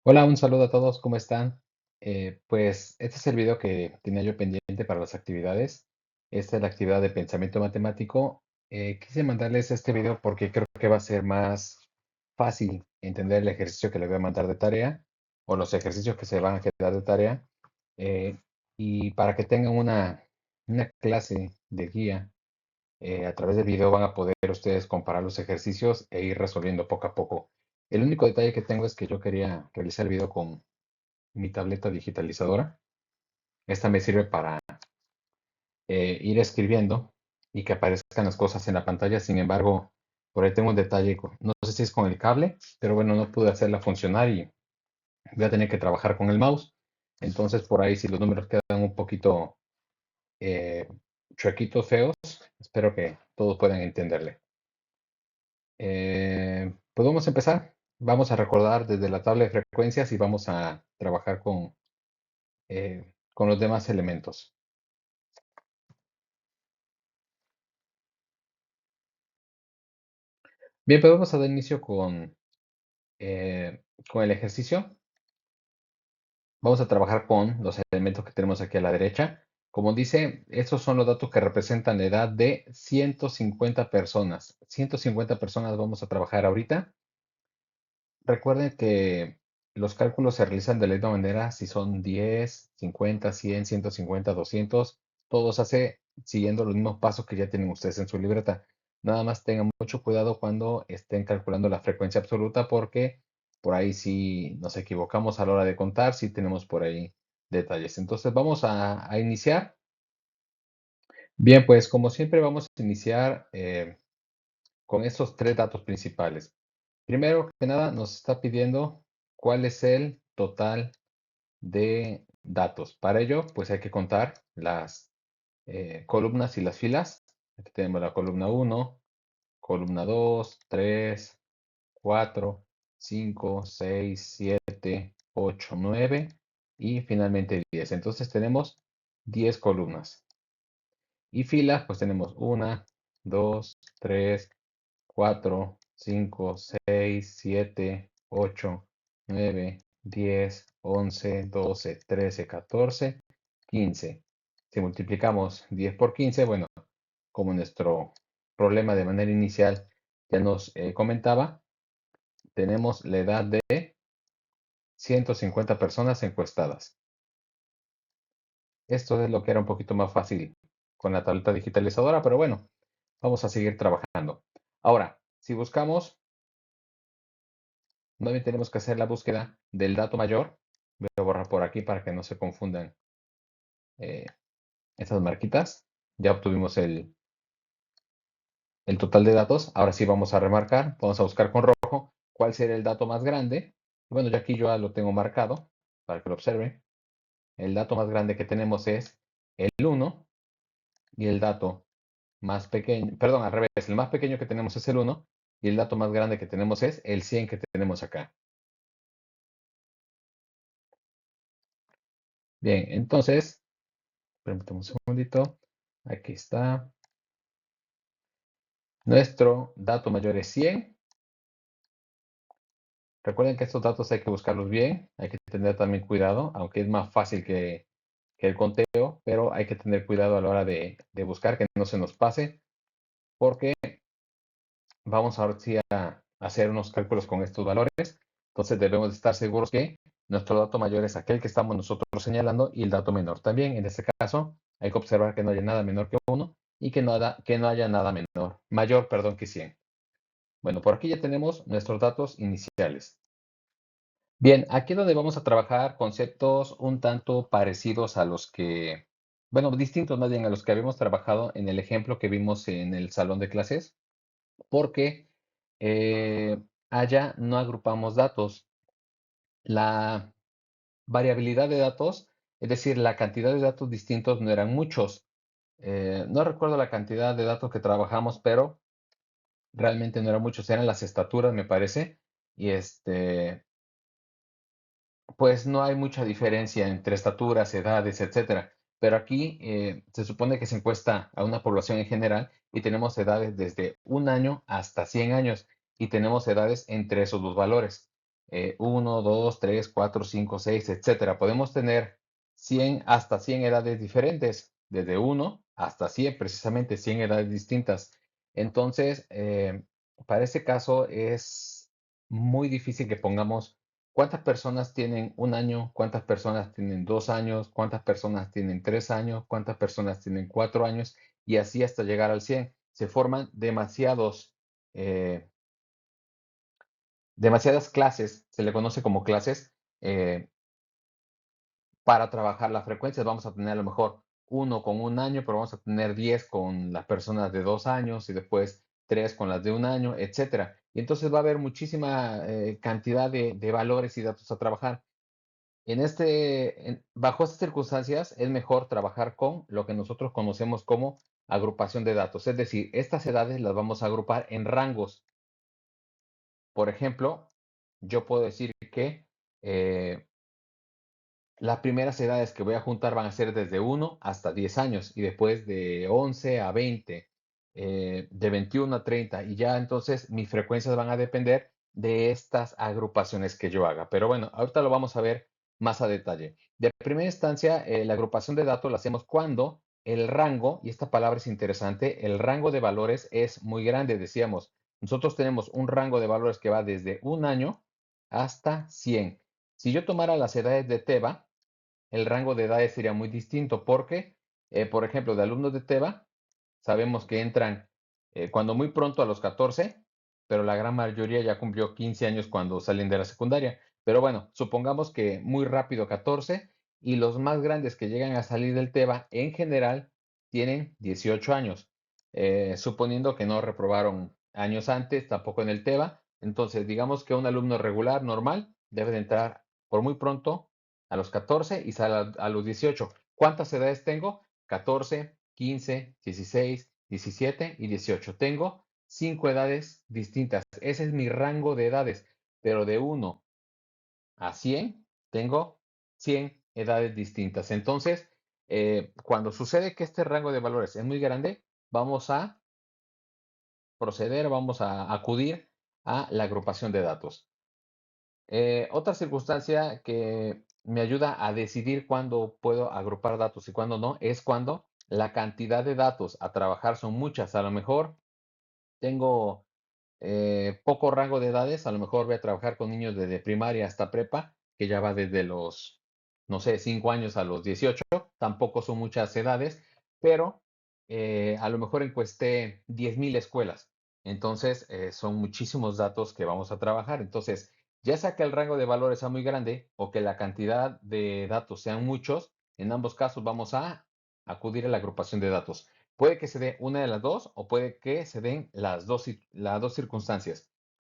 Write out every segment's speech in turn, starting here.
Hola, un saludo a todos, ¿cómo están? Pues este es el video que tenía yo pendiente para las actividades. Esta es la actividad de pensamiento matemático. Quise mandarles este video porque creo que va a ser más fácil entender el ejercicio que les voy a mandar de tarea o los ejercicios que se van a quedar de tarea. eh, y para que tengan una clase de guía a través del video van a poder ustedes comparar los ejercicios e ir resolviendo poco a poco. El único detalle que tengo es que yo quería realizar el video con mi tableta digitalizadora. Esta me sirve para ir escribiendo y que aparezcan las cosas en la pantalla. Sin embargo, por ahí tengo un detalle, no sé si es con el cable, pero bueno, no pude hacerla funcionar y voy a tener que trabajar con el mouse. Entonces, por ahí, si los números quedan un poquito eh, chuequitos, feos, espero que todos puedan entenderle. Pues vamos a empezar. Vamos a recordar desde la tabla de frecuencias y vamos a trabajar con los demás elementos. Bien, pues vamos a dar inicio con el ejercicio. Vamos a trabajar con los elementos que tenemos aquí a la derecha. Como dice, estos son los datos que representan la edad de 150 personas. 150 personas vamos a trabajar ahorita. Recuerden que los cálculos se realizan de la misma manera si son 10, 50, 100, 150, 200. Todo se hace siguiendo los mismos pasos que ya tienen ustedes en su libreta. Nada más tengan mucho cuidado cuando estén calculando la frecuencia absoluta porque por ahí si nos equivocamos a la hora de contar, sí tenemos por ahí detalles. Entonces vamos a iniciar. Bien, pues como siempre vamos a iniciar con estos tres datos principales. Primero que nada, nos está pidiendo cuál es el total de datos. Para ello, pues hay que contar las columnas y las filas. Aquí tenemos la columna uno, columna 2, 3, 4, 5, 6, 7, 8, 9 y finalmente 10. Entonces tenemos 10 columnas. Y filas, pues tenemos una, 2, 3, 4, 5, 6, 7, 8, 9, 10, 11, 12, 13, 14, 15. Si multiplicamos 10 por 15, bueno, como nuestro problema de manera inicial ya nos comentaba, tenemos la edad de 150 personas encuestadas. Esto es lo que era un poquito más fácil con la tableta digitalizadora, pero bueno, vamos a seguir trabajando. Ahora, si buscamos, nuevamente tenemos que hacer la búsqueda del dato mayor. Voy a borrar por aquí para que no se confundan eh, estas marquitas. Ya obtuvimos el total de datos. Ahora sí vamos a remarcar, vamos a buscar con rojo cuál sería el dato más grande. Bueno, ya aquí yo ya lo tengo marcado para que lo observe. El dato más grande que tenemos es el 1 y el dato más pequeño, perdón, al revés, el más pequeño que tenemos es el 1 y el dato más grande que tenemos es el 100 que tenemos acá. Bien, entonces, permítame un segundito. Aquí está. Nuestro dato mayor es 100. Recuerden que estos datos hay que buscarlos bien, hay que tener también cuidado, aunque es más fácil que el conteo, pero hay que tener cuidado a la hora de buscar que no se nos pase, porque vamos ahora sí a hacer unos cálculos con estos valores. Entonces debemos de estar seguros que nuestro dato mayor es aquel que estamos nosotros señalando y el dato menor también. En este caso, hay que observar que no haya nada menor que 1 y que no haya nada mayor, perdón, que 100. Bueno, por aquí ya tenemos nuestros datos iniciales. Bien, aquí es donde vamos a trabajar conceptos un tanto parecidos a los que, bueno, distintos más bien a los que habíamos trabajado en el ejemplo que vimos en el salón de clases, porque allá no agrupamos datos. La variabilidad de datos, es decir, la cantidad de datos distintos no eran muchos. No recuerdo la cantidad de datos que trabajamos, pero realmente no eran muchos, eran las estaturas, me parece, y pues no hay mucha diferencia entre estaturas, edades, etcétera. Pero aquí se supone que se encuesta a una población en general y tenemos edades desde 1 año hasta 100 años y tenemos edades entre esos dos valores. 1, 2, 3, 4, 5, 6, etcétera. Podemos tener 100 hasta 100 edades diferentes, desde 1 hasta 100, precisamente 100 edades distintas. Entonces, para ese caso es muy difícil que pongamos cuántas personas tienen un año, cuántas personas tienen 2 años, cuántas personas tienen 3 años, cuántas personas tienen 4 años y así hasta llegar al 100. Se forman demasiadas clases, se le conoce como clases, eh, para trabajar las frecuencias. Vamos a tener a lo mejor uno con un año, pero vamos a tener 10 con las personas de 2 años y después 3 con las de un año, etcétera. Y entonces va a haber muchísima cantidad de valores y datos a trabajar. Bajo estas circunstancias es mejor trabajar con lo que nosotros conocemos como agrupación de datos. Es decir, estas edades las vamos a agrupar en rangos. Por ejemplo, yo puedo decir que eh, las primeras edades que voy a juntar van a ser desde 1 hasta 10 años y después de 11 a 20, de 21 a 30 y ya entonces mis frecuencias van a depender de estas agrupaciones que yo haga. Pero bueno, ahorita lo vamos a ver más a detalle. De primera instancia, la agrupación de datos la hacemos cuando el rango, y esta palabra es interesante, el rango de valores es muy grande. Decíamos, nosotros tenemos un rango de valores que va desde un año hasta 100. Si yo tomara las edades de Teba, el rango de edades sería muy distinto porque, por ejemplo, de alumnos de Teba, sabemos que entran cuando muy pronto a los 14, pero la gran mayoría ya cumplió 15 años cuando salen de la secundaria. Pero bueno, supongamos que muy rápido 14 y los más grandes que llegan a salir del Teba en general tienen 18 años, suponiendo que no reprobaron años antes, tampoco en el Teba. Entonces, digamos que un alumno regular, normal, debe de entrar por muy pronto a los 14 y sale a los 18. ¿Cuántas edades tengo? 14, 15, 16, 17 y 18. Tengo 5 edades distintas. Ese es mi rango de edades, pero de 1 a 100 tengo 100 edades distintas. Entonces, cuando sucede que este rango de valores es muy grande, vamos a proceder, vamos a acudir a la agrupación de datos. Otra circunstancia que me ayuda a decidir cuándo puedo agrupar datos y cuándo no es cuando la cantidad de datos a trabajar son muchas. A lo mejor tengo poco rango de edades, a lo mejor voy a trabajar con niños desde primaria hasta prepa, que ya va desde los, no sé, 5 años a los 18, tampoco son muchas edades, pero a lo mejor encuesté 10,000 escuelas, entonces son muchísimos datos que vamos a trabajar, entonces ya sea que el rango de valores sea muy grande o que la cantidad de datos sean muchos, en ambos casos vamos a acudir a la agrupación de datos. Puede que se dé una de las dos o puede que se den las dos circunstancias.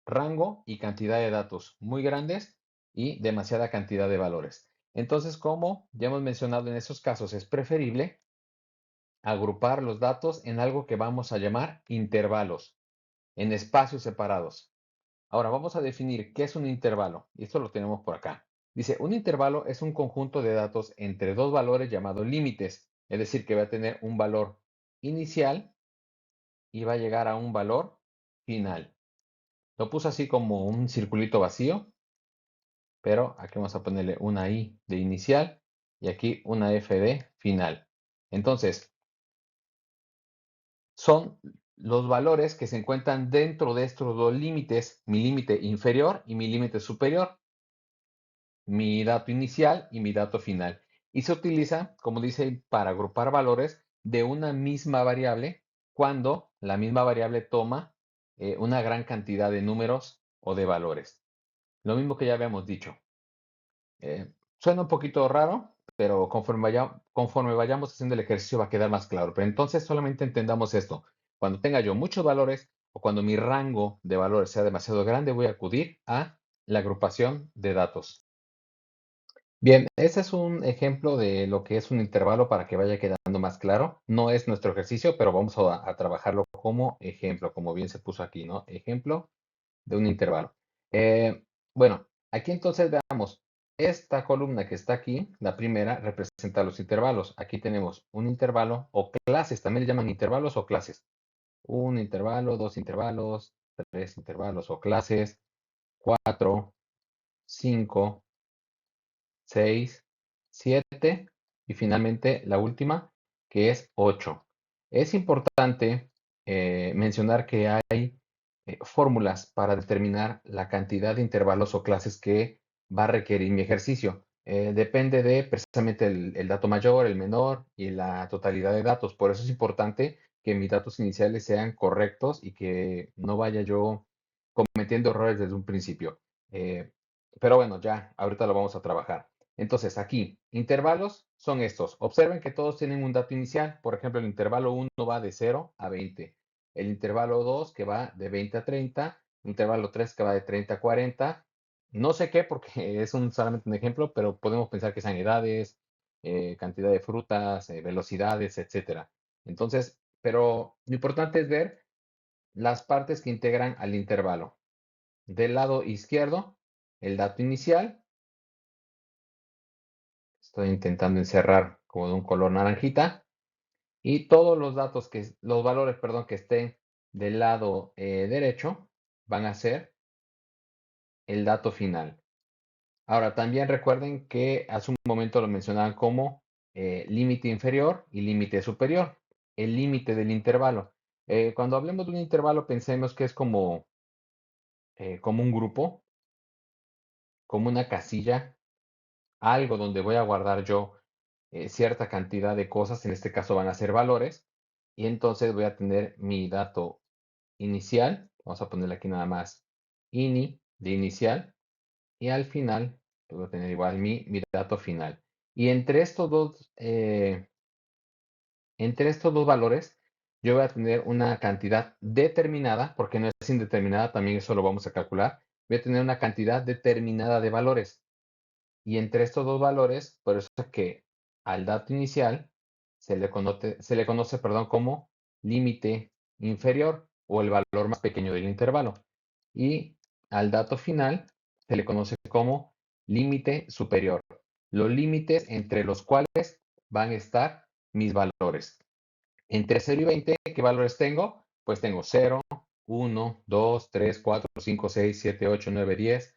Rango y cantidad de datos muy grandes y demasiada cantidad de valores. Entonces, como ya hemos mencionado en esos casos, es preferible agrupar los datos en algo que vamos a llamar intervalos, en espacios separados. Ahora vamos a definir qué es un intervalo y esto lo tenemos por acá. Dice, un intervalo es un conjunto de datos entre dos valores llamados límites, es decir, que va a tener un valor inicial y va a llegar a un valor final. Lo puse así como un circulito vacío, pero aquí vamos a ponerle una I de inicial y aquí una F de final. Entonces, son los valores que se encuentran dentro de estos dos límites, mi límite inferior y mi límite superior, mi dato inicial y mi dato final. Y se utiliza, como dice, para agrupar valores de una misma variable cuando la misma variable toma una gran cantidad de números o de valores. Lo mismo que ya habíamos dicho. Suena un poquito raro, pero conforme vayamos haciendo el ejercicio va a quedar más claro. Pero entonces solamente entendamos esto. Cuando tenga yo muchos valores o cuando mi rango de valores sea demasiado grande, voy a acudir a la agrupación de datos. Bien, ese es un ejemplo de lo que es un intervalo para que vaya quedando más claro. No es nuestro ejercicio, pero vamos a trabajarlo como ejemplo, como bien se puso aquí, ¿no? Ejemplo de un intervalo. Eh, bueno, aquí entonces veamos, esta columna que está aquí, la primera, representa los intervalos. Aquí tenemos un intervalo o clases, también le llaman intervalos o clases. Un intervalo, dos intervalos, tres intervalos o clases, cuatro, 5, 6, 7 y finalmente la última, que es 8. Es importante mencionar que hay fórmulas para determinar la cantidad de intervalos o clases que va a requerir mi ejercicio. Depende de precisamente el dato mayor, el menor y la totalidad de datos. Por eso es importante que mis datos iniciales sean correctos y que no vaya yo cometiendo errores desde un principio. Eh, pero bueno, ya ahorita lo vamos a trabajar. Entonces, aquí, intervalos son estos. Observen que todos tienen un dato inicial. Por ejemplo, el intervalo 1 va de 0 a 20. El intervalo 2 que va de 20 a 30. El intervalo 3 que va de 30 a 40. No sé qué, porque es solamente un ejemplo, pero podemos pensar que sean edades, cantidad de frutas, velocidades, etcétera. Entonces, pero lo importante es ver las partes que integran al intervalo. Del lado izquierdo, el dato inicial. Estoy intentando encerrar como de un color naranjita. Y todos los datos los valores, perdón, que estén del lado derecho van a ser el dato final. Ahora, también recuerden que hace un momento lo mencionaban como límite inferior y límite superior. El límite del intervalo. Cuando hablemos de un intervalo, pensemos que es como un grupo, como una casilla, algo donde voy a guardar yo cierta cantidad de cosas, en este caso van a ser valores, y entonces voy a tener mi dato inicial, vamos a ponerle aquí nada más ini de inicial, y al final voy a tener igual mi dato final. Y entre estos dos valores, yo voy a tener una cantidad determinada, porque no es indeterminada, también eso lo vamos a calcular, voy a tener una cantidad determinada de valores. Y entre estos dos valores, por eso es que al dato inicial se le conoce, perdón, como límite inferior o el valor más pequeño del intervalo. Y al dato final se le conoce como límite superior. Los límites entre los cuales van a estar mis valores. Entre 0 y 20, ¿qué valores tengo? Pues tengo 0, 1, 2, 3, 4, 5, 6, 7, 8, 9, 10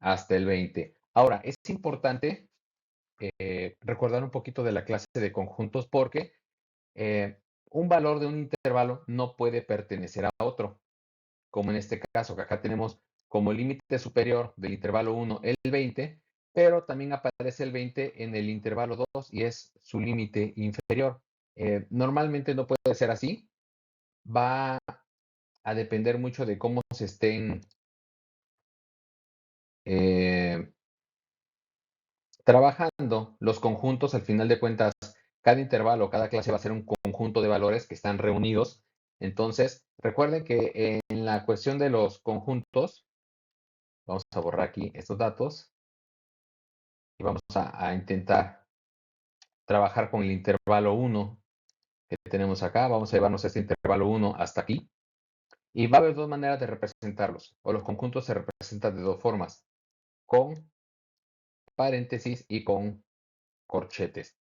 hasta el 20. Ahora, es importante recordar un poquito de la clase de conjuntos porque eh, un valor de un intervalo no puede pertenecer a otro, como en este caso, que acá tenemos como límite superior del intervalo 1 el 20, pero también aparece el 20 en el intervalo 2 y es su límite inferior. Normalmente no puede ser así, va a depender mucho de cómo se estén eh, trabajando los conjuntos. Al final de cuentas, cada intervalo, cada clase va a ser un conjunto de valores que están reunidos. Entonces, recuerden que en la cuestión de los conjuntos, vamos a borrar aquí estos datos y vamos a intentar trabajar con el intervalo 1 que tenemos acá. Vamos a llevarnos este intervalo 1 hasta aquí. Y va a haber dos maneras de representarlos. O los conjuntos se representan de dos formas, con paréntesis y con corchetes.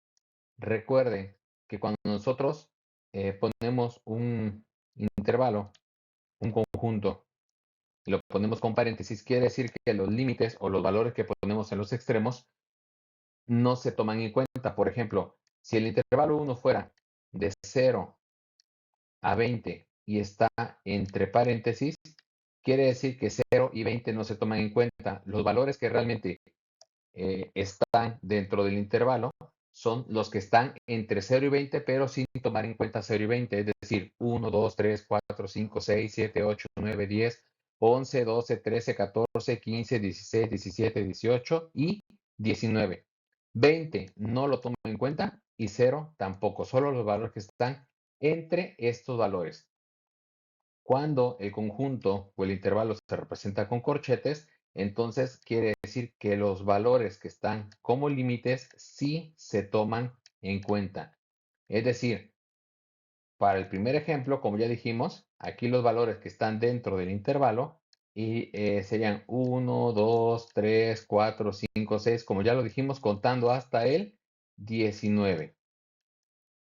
Recuerden que cuando nosotros ponemos un intervalo, un conjunto, y lo ponemos con paréntesis, quiere decir que los límites o los valores que ponemos en los extremos no se toman en cuenta. Por ejemplo, si el intervalo 1 fuera de 0 a 20 y está entre paréntesis, quiere decir que 0 y 20 no se toman en cuenta. Los valores que realmente están dentro del intervalo son los que están entre 0 y 20, pero sin tomar en cuenta 0 y 20, es decir, 1, 2, 3, 4, 5, 6, 7, 8, 9, 10, 11, 12, 13, 14, 15, 16, 17, 18 y 19. 20 no lo tomo en cuenta y 0 tampoco, solo los valores que están entre estos valores. Cuando el conjunto o el intervalo se representa con corchetes, entonces quiere decir que los valores que están como límites sí se toman en cuenta. Es decir, para el primer ejemplo, como ya dijimos, aquí los valores que están dentro del intervalo y serían 1, 2, 3, 4, 5, 6, como ya lo dijimos, contando hasta el 19.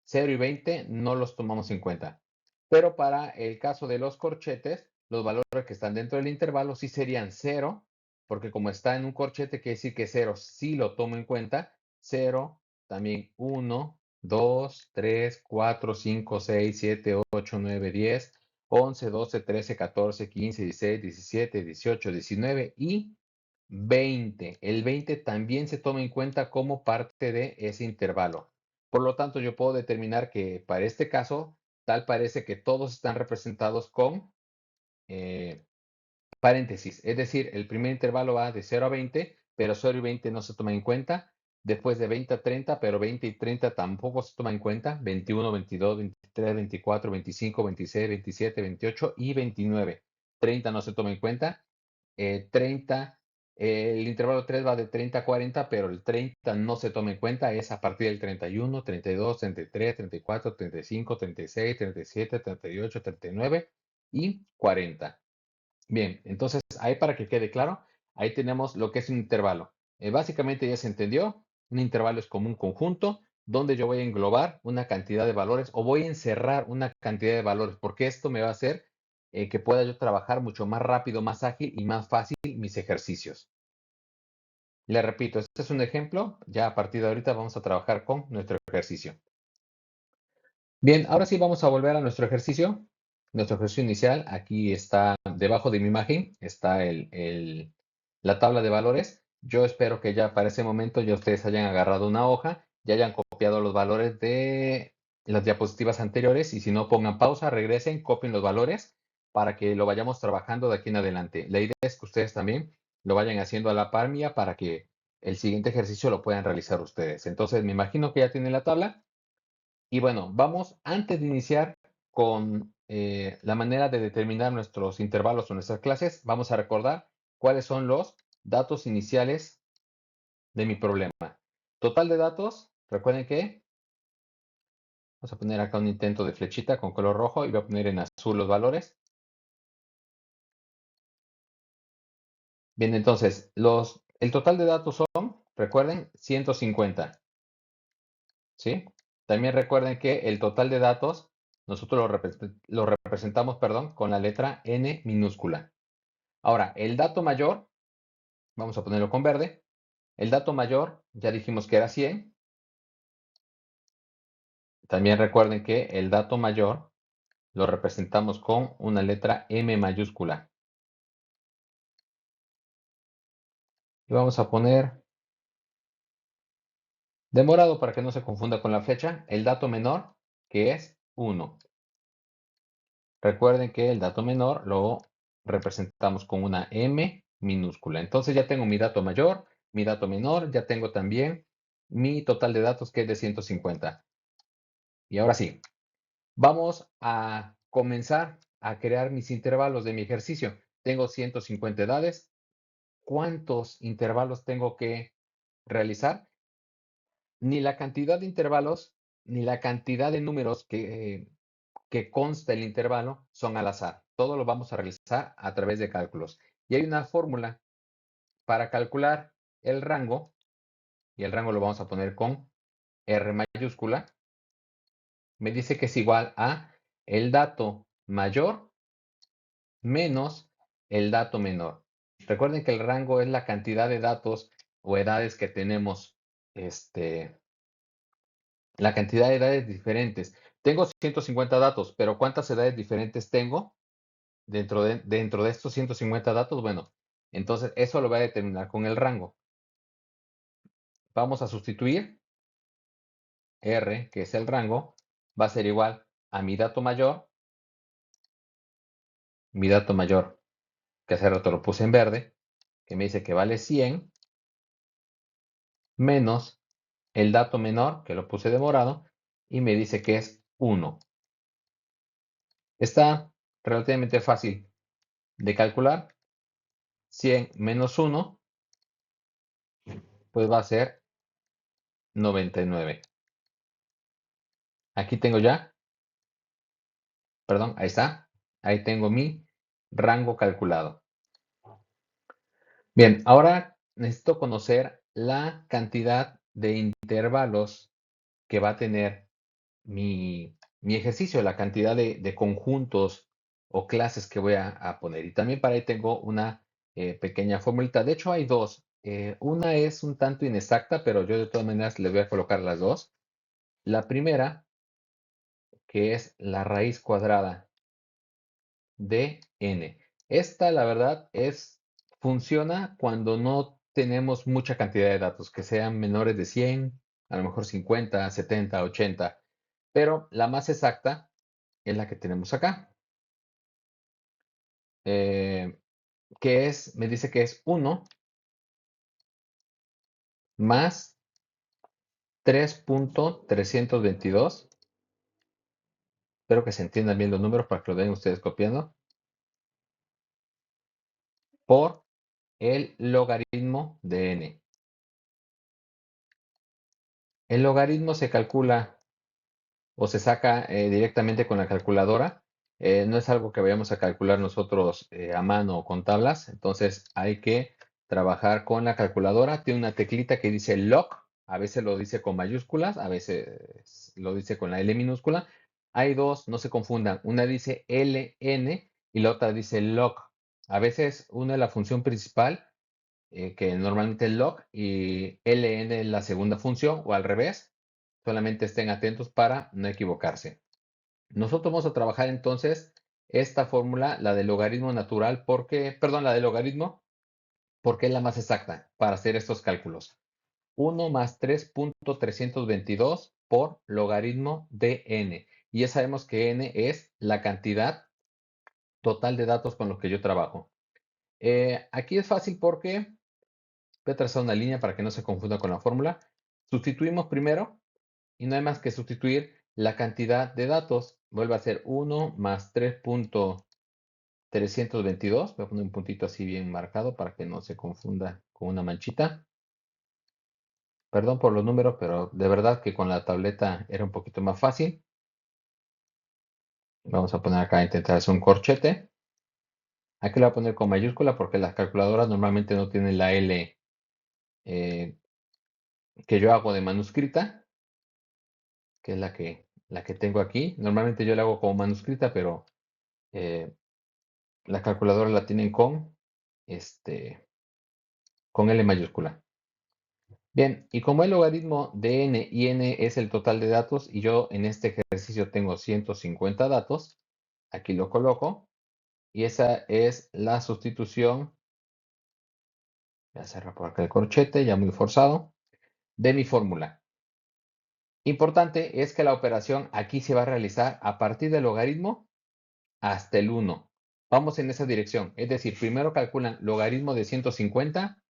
0 y 20 no los tomamos en cuenta. Pero para el caso de los corchetes, los valores que están dentro del intervalo sí serían 0, porque como está en un corchete, quiere decir que cero sí lo tomo en cuenta. Cero, también uno, 2, 3, 4, 5, 6, 7, 8, 9, 10, 11, 12, 13, 14, 15, 16, 17, 18, 19 y 20. El 20 también se toma en cuenta como parte de ese intervalo. Por lo tanto, yo puedo determinar que para este caso, tal parece que todos están representados con eh, paréntesis. Es decir, el primer intervalo va de 0 a 20, pero 0 y 20 no se toman en cuenta. Después de 20 a 30, pero 20 y 30 tampoco se toman en cuenta. 21, 22, 23, 24, 25, 26, 27, 28 y 29. 30 no se toma en cuenta. 30, el intervalo 3 va de 30 a 40, pero el 30 no se toma en cuenta. Es a partir del 31, 32, 33, 34, 35, 36, 37, 38, 39 y 40. Bien, entonces ahí para que quede claro, ahí tenemos lo que es un intervalo. Básicamente ya se entendió, un intervalo es como un conjunto donde yo voy a englobar una cantidad de valores o voy a encerrar una cantidad de valores, porque esto me va a hacer que pueda yo trabajar mucho más rápido, más ágil y más fácil mis ejercicios. Le repito, este es un ejemplo, ya a partir de ahorita vamos a trabajar con nuestro ejercicio. Bien, ahora sí vamos a volver a nuestro ejercicio inicial. Aquí está, debajo de mi imagen, está la tabla de valores. Yo espero que ya para ese momento ya ustedes hayan agarrado una hoja, ya hayan copiado los valores de las diapositivas anteriores y si no, pongan pausa, regresen, copien los valores para que lo vayamos trabajando de aquí en adelante. La idea es que ustedes también lo vayan haciendo a la par mía para que el siguiente ejercicio lo puedan realizar ustedes. Entonces, me imagino que ya tienen la tabla. Y bueno, vamos, antes de iniciar con la manera de determinar nuestros intervalos o nuestras clases, vamos a recordar cuáles son los datos iniciales de mi problema. Total de datos, recuerden que vamos a poner acá un intento de flechita con color rojo y voy a poner en azul los valores. Bien, entonces, el total de datos son, recuerden, 150, ¿sí? También recuerden que el total de datos nosotros lo representamos, perdón, con la letra N minúscula. Ahora, el dato mayor, vamos a ponerlo con verde. El dato mayor, ya dijimos que era 100. También recuerden que el dato mayor lo representamos con una letra M mayúscula. Y vamos a poner de morado para que no se confunda con la flecha, el dato menor, que es 1. Recuerden que el dato menor lo representamos con una M minúscula. Entonces ya tengo mi dato mayor, mi dato menor, ya tengo también mi total de datos que es de 150. Y ahora sí, vamos a comenzar a crear mis intervalos de mi ejercicio. Tengo 150 edades. ¿Cuántos intervalos tengo que realizar? Ni la cantidad de intervalos, ni la cantidad de números que consta el intervalo son al azar. Todo lo vamos a realizar a través de cálculos. Y hay una fórmula para calcular el rango, y el rango lo vamos a poner con R mayúscula. Me dice que es igual a el dato mayor menos el dato menor. Recuerden que el rango es la cantidad de datos o edades que tenemos, la cantidad de edades diferentes. Tengo 150 datos, pero ¿cuántas edades diferentes tengo dentro de estos 150 datos? Bueno, entonces eso lo voy a determinar con el rango. Vamos a sustituir R, que es el rango, va a ser igual a mi dato mayor, que hace rato lo puse en verde, que me dice que vale 100, menos el dato menor, que lo puse de morado, y me dice que es 1. Está relativamente fácil de calcular. 100 menos 1, pues va a ser 99. Aquí tengo ya, perdón, ahí está. Ahí tengo mi rango calculado. Bien, ahora necesito conocer la cantidad de intervalos que va a tener mi ejercicio, la cantidad de conjuntos o clases que voy a poner. Y también para ahí tengo una pequeña formulita. De hecho, hay dos. Una es un tanto inexacta, pero yo de todas maneras les voy a colocar las dos. La primera, que es la raíz cuadrada de n. Esta, la verdad, funciona cuando no tenemos mucha cantidad de datos, que sean menores de 100, a lo mejor 50, 70, 80. Pero la más exacta es la que tenemos acá, eh, me dice que es 1 más 3.322. Espero que se entiendan bien los números para que lo den ustedes copiando. Por el logaritmo de n. El logaritmo se calcula o se saca directamente con la calculadora. No es algo que vayamos a calcular nosotros a mano o con tablas. Entonces hay que trabajar con la calculadora. Tiene una teclita que dice log. A veces lo dice con mayúsculas, a veces lo dice con la L minúscula. Hay dos, no se confundan. Una dice ln y la otra dice log. A veces una es la función principal, que normalmente es log, y ln es la segunda función, o al revés. Solamente estén atentos para no equivocarse. Nosotros vamos a trabajar entonces esta fórmula, la del logaritmo natural, la del logaritmo, porque es la más exacta para hacer estos cálculos. 1 más 3.322 por logaritmo de n. Y ya sabemos que n es la cantidad total de datos con los que yo trabajo. Aquí es fácil porque voy a trazar una línea para que no se confunda con la fórmula. Sustituimos primero y no hay más que sustituir la cantidad de datos. Vuelve a ser 1 más 3.322. Voy a poner un puntito así bien marcado para que no se confunda con una manchita. Perdón por los números, pero de verdad que con la tableta era un poquito más fácil. Vamos a poner acá, intentar hacer un corchete. Aquí lo voy a poner con mayúscula porque las calculadoras normalmente no tienen la L eh, que yo hago de manuscrita, que es la que tengo aquí. Normalmente yo la hago como manuscrita, pero eh, la calculadora la tienen con L mayúscula. Bien, y como el logaritmo de n y n es el total de datos, y yo en este ejercicio tengo 150 datos, aquí lo coloco, y esa es la sustitución, voy a cerrar por acá el corchete, ya muy forzado, de mi fórmula. Importante es que la operación aquí se va a realizar a partir del logaritmo hasta el 1. Vamos en esa dirección, es decir, primero calculan logaritmo de 150.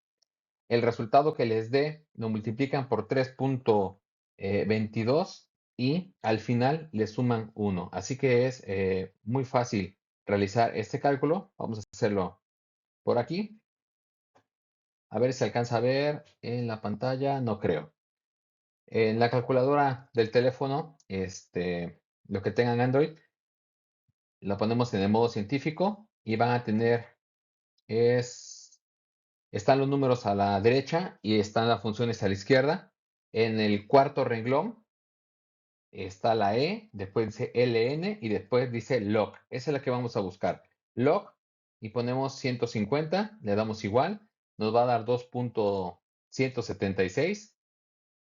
El resultado que les dé lo multiplican por 3.22 y al final le suman 1. Así que es muy fácil realizar este cálculo. Vamos a hacerlo por aquí. A ver si se alcanza a ver en la pantalla. No creo. En la calculadora del teléfono, lo que tengan Android, la ponemos en el modo científico y van a tener, están los números a la derecha y están las funciones a la izquierda. En el cuarto renglón está la E, después dice LN y después dice log. Esa es la que vamos a buscar. Log y ponemos 150, le damos igual, nos va a dar 2.176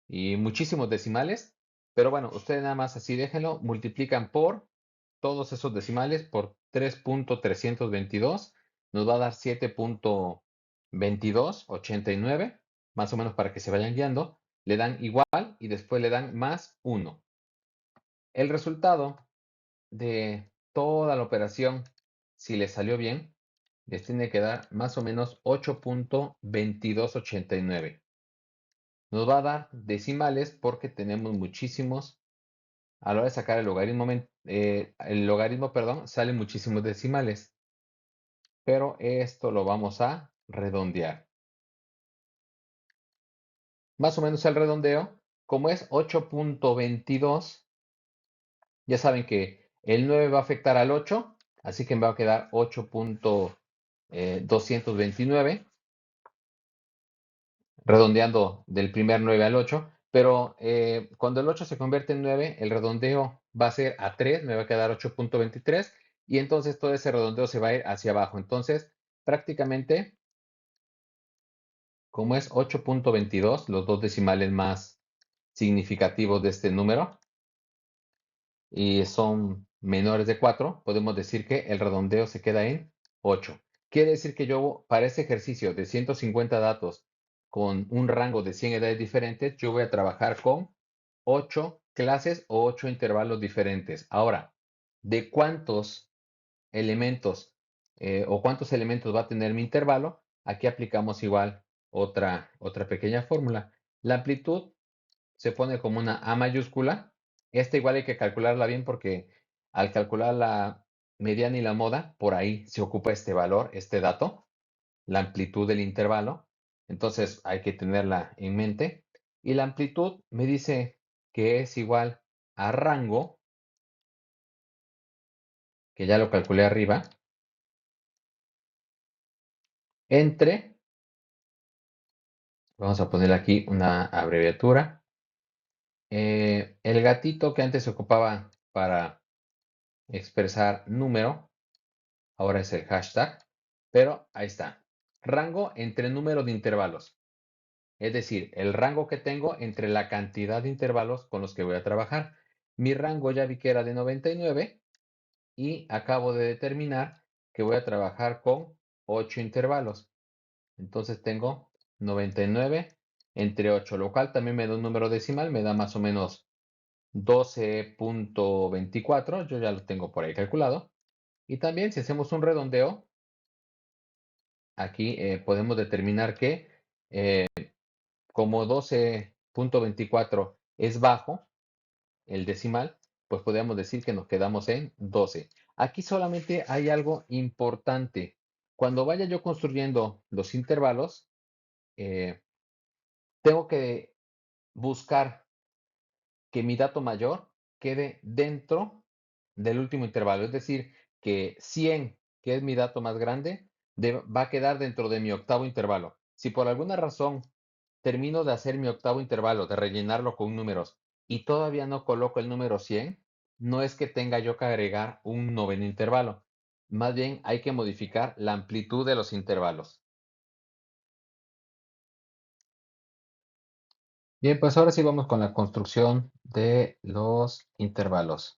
y muchísimos decimales. Pero bueno, ustedes nada más así déjenlo, multiplican por todos esos decimales por 3.322, nos va a dar 7.2289, más o menos para que se vayan guiando. Le dan igual y después le dan más 1. El resultado de toda la operación, si les salió bien, les tiene que dar más o menos 8.2289. Nos va a dar decimales porque tenemos muchísimos. A la hora de sacar el logaritmo, perdón, salen muchísimos decimales. Pero esto lo vamos a redondear. Más o menos el redondeo, como es 8.22, ya saben que el 9 va a afectar al 8, así que me va a quedar 8.229, redondeando del primer 9 al 8, pero cuando el 8 se convierte en 9, el redondeo va a ser a 3, me va a quedar 8.23, y entonces todo ese redondeo se va a ir hacia abajo. Entonces, prácticamente como es 8.22, los dos decimales más significativos de este número, y son menores de 4, podemos decir que el redondeo se queda en 8. Quiere decir que yo, para este ejercicio de 150 datos con un rango de 100 edades diferentes, yo voy a trabajar con 8 clases o 8 intervalos diferentes. Ahora, ¿de cuántos elementos o cuántos elementos va a tener mi intervalo? Aquí aplicamos igual otra pequeña fórmula. La amplitud se pone como una A mayúscula. Esta igual hay que calcularla bien porque al calcular la mediana y la moda, por ahí se ocupa este valor, este dato, la amplitud del intervalo. Entonces hay que tenerla en mente. Y la amplitud me dice que es igual a rango, que ya lo calculé arriba, entre, vamos a poner aquí una abreviatura, el gatito que antes se ocupaba para expresar número, ahora es el hashtag, pero ahí está. Rango entre número de intervalos. Es decir, el rango que tengo entre la cantidad de intervalos con los que voy a trabajar. Mi rango ya vi que era de 99 y acabo de determinar que voy a trabajar con 8 intervalos. Entonces tengo 99 entre 8, lo cual también me da un número decimal, me da más o menos 12.24. Yo ya lo tengo por ahí calculado. Y también si hacemos un redondeo, aquí podemos determinar que como 12.24 es bajo, el decimal, pues podemos decir que nos quedamos en 12. Aquí solamente hay algo importante. Cuando vaya yo construyendo los intervalos, eh, tengo que buscar que mi dato mayor quede dentro del último intervalo. Es decir, que 100, que es mi dato más grande, va a quedar dentro de mi octavo intervalo. Si por alguna razón termino de hacer mi octavo intervalo, de rellenarlo con números, y todavía no coloco el número 100, no es que tenga yo que agregar un noveno intervalo. Más bien hay que modificar la amplitud de los intervalos. Bien, pues ahora sí vamos con la construcción de los intervalos.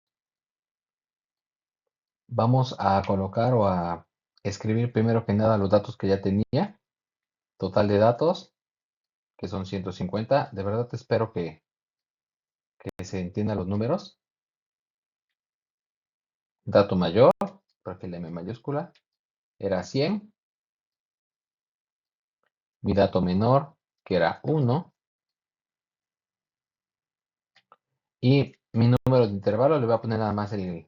Vamos a colocar o a escribir primero que nada los datos que ya tenía. Total de datos, que son 150. De verdad espero que se entiendan los números. Dato mayor, porque la M mayúscula, era 100. Mi dato menor, que era 1. Y mi número de intervalo, le voy a poner nada más el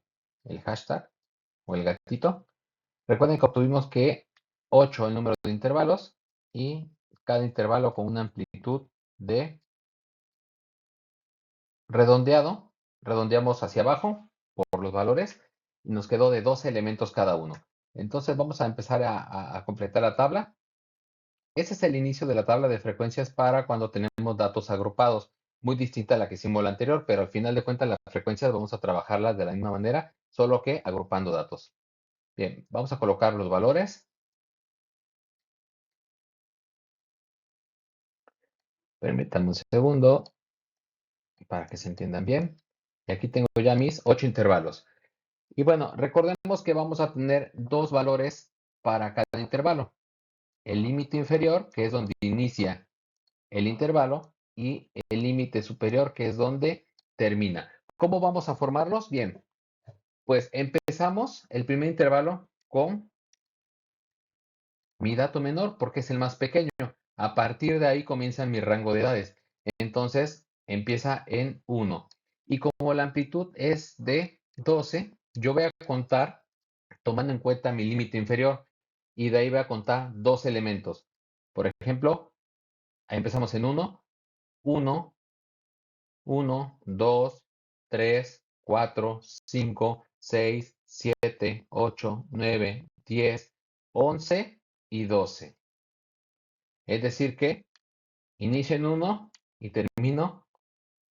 hashtag o el gatito. Recuerden que obtuvimos que 8 el número de intervalos y cada intervalo con una amplitud de redondeado, redondeamos hacia abajo por los valores y nos quedó de 12 elementos cada uno. Entonces vamos a empezar a completar la tabla. Ese es el inicio de la tabla de frecuencias para cuando tenemos datos agrupados, muy distinta a la que hicimos la anterior, pero al final de cuentas las frecuencias vamos a trabajarlas de la misma manera, solo que agrupando datos. Bien, vamos a colocar los valores. Permítanme un segundo para que se entiendan bien. Y aquí tengo ya mis 8 intervalos. Y bueno, recordemos que vamos a tener dos valores para cada intervalo. El límite inferior, que es donde inicia el intervalo, y el límite superior, que es donde termina. ¿Cómo vamos a formarlos? Bien, pues empezamos el primer intervalo con mi dato menor, porque es el más pequeño. A partir de ahí comienza mi rango de edades. Entonces, empieza en 1. Y como la amplitud es de 12, yo voy a contar tomando en cuenta mi límite inferior y de ahí voy a contar dos elementos. Por ejemplo, ahí empezamos en 1, 1, 1, 2, 3, 4, 5, 6, 7, 8, 9, 10, 11 y 12. Es decir que inicio en 1 y termino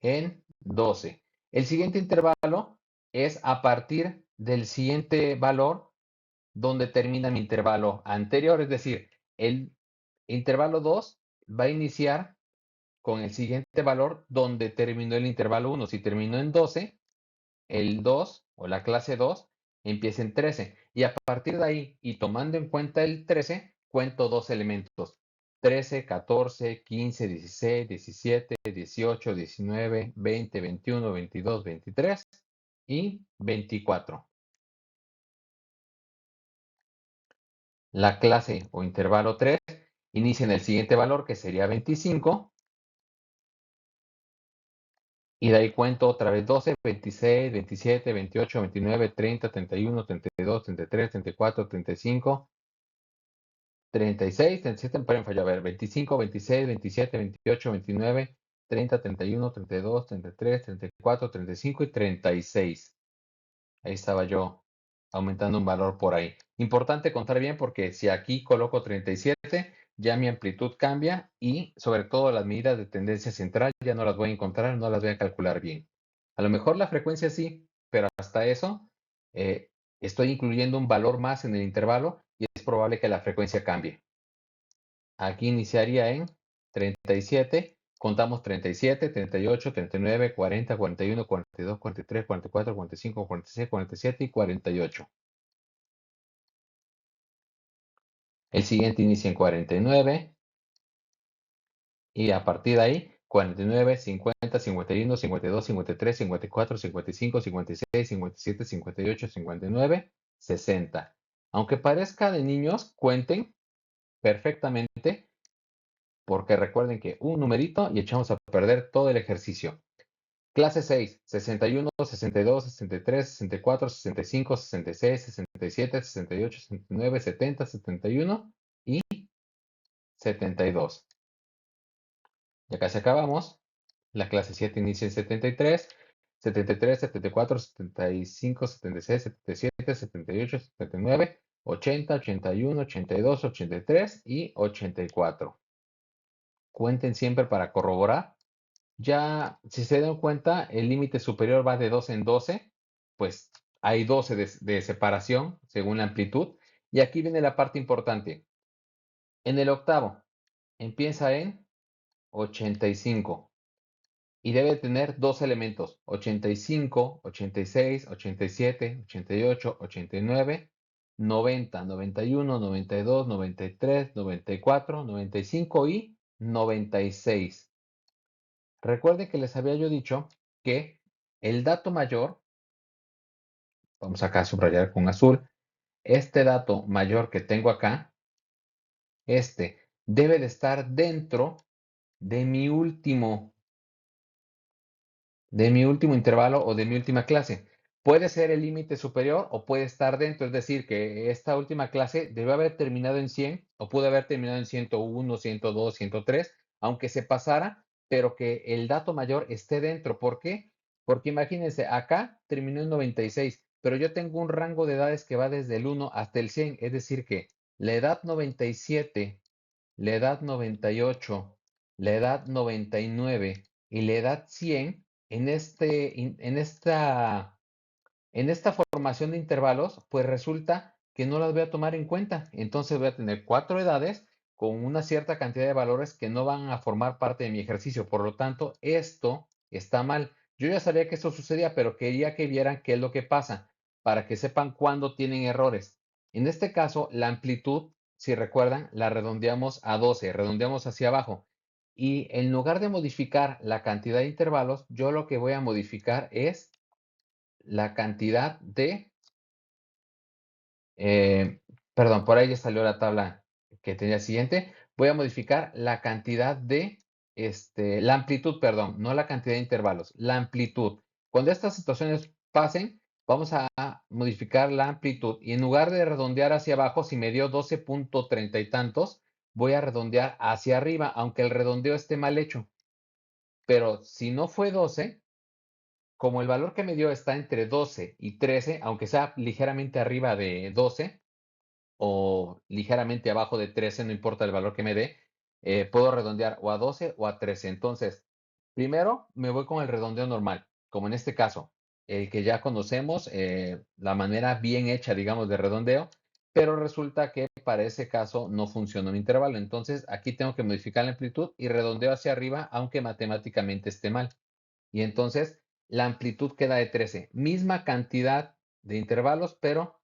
en 12. El siguiente intervalo es a partir del siguiente valor donde termina mi intervalo anterior, es decir, el intervalo 2 va a iniciar con el siguiente valor donde terminó el intervalo uno. Si terminó en 12, el 2 o la clase 2 empieza en 13. Y a partir de ahí, y tomando en cuenta el 13, cuento dos elementos. 13, 14, 15, 16, 17, 18, 19, 20, 21, 22, 23 y 24. La clase o intervalo 3 inicia en el siguiente valor, que sería 25, y de ahí cuento otra vez 12, 26, 27, 28, 29, 30, 31, 32, 33, 34, 35, 36, 37, me falló, a ver, 25, 26, 27, 28, 29, 30, 31, 32, 33, 34, 35 y 36. Ahí estaba yo aumentando un valor por ahí. Importante contar bien porque si aquí coloco 37, ya mi amplitud cambia y sobre todo las medidas de tendencia central ya no las voy a encontrar, no las voy a calcular bien. A lo mejor la frecuencia sí, pero hasta eso eh, estoy incluyendo un valor más en el intervalo y es probable que la frecuencia cambie. Aquí iniciaría en 37, contamos 37, 38, 39, 40, 41, 42, 43, 44, 45, 46, 47 y 48. El siguiente inicia en 49 y a partir de ahí 49, 50, 51, 52, 53, 54, 55, 56, 57, 58, 59, 60. Aunque parezca de niños, cuenten perfectamente porque recuerden que un numerito y echamos a perder todo el ejercicio. Clase 6, 61, 62, 63, 64, 65, 66, 67, 68, 69, 70, 71 y 72. Ya casi acabamos. La clase 7 inicia en 73, 73, 74, 75, 76, 77, 78, 79, 80, 81, 82, 83 y 84. Cuenten siempre para corroborar. Ya, si se dan cuenta, el límite superior va de 12 en 12, pues hay 12 de separación según la amplitud. Y aquí viene la parte importante. En el octavo, empieza en 85 y debe tener dos elementos, 85, 86, 87, 88, 89, 90, 91, 92, 93, 94, 95 y 96. Recuerden que les había yo dicho que el dato mayor, vamos acá a subrayar con azul, este dato mayor que tengo acá, este debe de estar dentro de mi último intervalo o de mi última clase. Puede ser el límite superior o puede estar dentro, es decir, que esta última clase debe haber terminado en 100 o pudo haber terminado en 101, 102, 103, aunque se pasara, pero que el dato mayor esté dentro. ¿Por qué? Porque imagínense, acá terminó en 96, pero yo tengo un rango de edades que va desde el 1 hasta el 100, es decir, que la edad 97, la edad 98, la edad 99 y la edad 100 en esta formación de intervalos, pues resulta que no las voy a tomar en cuenta. Entonces voy a tener cuatro edades con una cierta cantidad de valores que no van a formar parte de mi ejercicio. Por lo tanto, esto está mal. Yo ya sabía que esto sucedía, pero quería que vieran qué es lo que pasa, para que sepan cuándo tienen errores. En este caso, la amplitud, si recuerdan, la redondeamos a 12, redondeamos hacia abajo. Y en lugar de modificar la cantidad de intervalos, yo lo que voy a modificar es la cantidad eh, perdón, por ahí ya salió la tabla que tenía siguiente. Voy a modificar la cantidad la amplitud, perdón, no la cantidad de intervalos, la amplitud. Cuando estas situaciones pasen, vamos a modificar la amplitud y en lugar de redondear hacia abajo, si me dio 12.30 y tantos, voy a redondear hacia arriba, aunque el redondeo esté mal hecho. Pero si no fue 12, como el valor que me dio está entre 12 y 13, aunque sea ligeramente arriba de 12 o ligeramente abajo de 13, no importa el valor que me dé, puedo redondear o a 12 o a 13. Entonces, primero me voy con el redondeo normal, como en este caso, el que ya conocemos, la manera bien hecha, digamos, de redondeo. pero resulta que para ese caso no funciona un intervalo. Entonces aquí tengo que modificar la amplitud y redondeo hacia arriba, aunque matemáticamente esté mal. Y entonces la amplitud queda de 13. Misma cantidad de intervalos, pero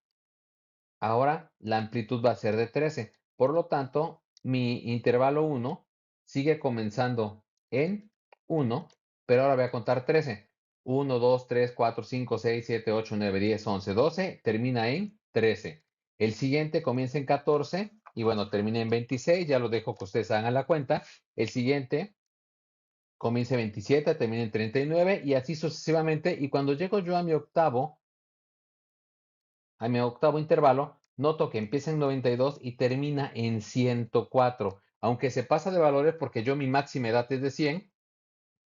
ahora la amplitud va a ser de 13. Por lo tanto, mi intervalo 1 sigue comenzando en 1, pero ahora voy a contar 13. 1, 2, 3, 4, 5, 6, 7, 8, 9, 10, 11, 12. Termina en 13. El siguiente comienza en 14 y bueno, termina en 26. Ya lo dejo que ustedes hagan la cuenta. El siguiente comienza en 27, termina en 39 y así sucesivamente. Y cuando llego yo a mi octavo intervalo, noto que empieza en 92 y termina en 104. Aunque se pasa de valores porque yo mi máxima edad es de 100,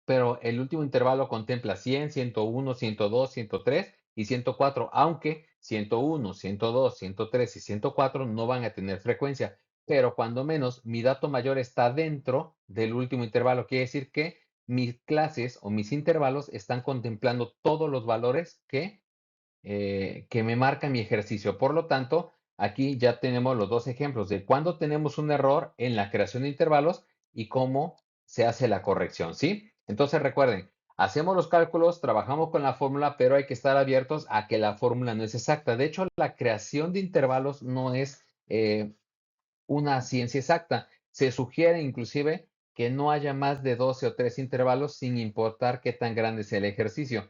pero el último intervalo contempla 100, 101, 102, 103 y 104, aunque 101, 102, 103 y 104 no van a tener frecuencia. Pero cuando menos mi dato mayor está dentro del último intervalo, quiere decir que mis clases o mis intervalos están contemplando todos los valores que me marca mi ejercicio. Por lo tanto, aquí ya tenemos los dos ejemplos de cuando tenemos un error en la creación de intervalos y cómo se hace la corrección, ¿sí? Entonces recuerden, hacemos los cálculos, trabajamos con la fórmula, pero hay que estar abiertos a que la fórmula no es exacta. De hecho, la creación de intervalos no es una ciencia exacta. Se sugiere inclusive que no haya más de 12 o 3 intervalos sin importar qué tan grande sea el ejercicio.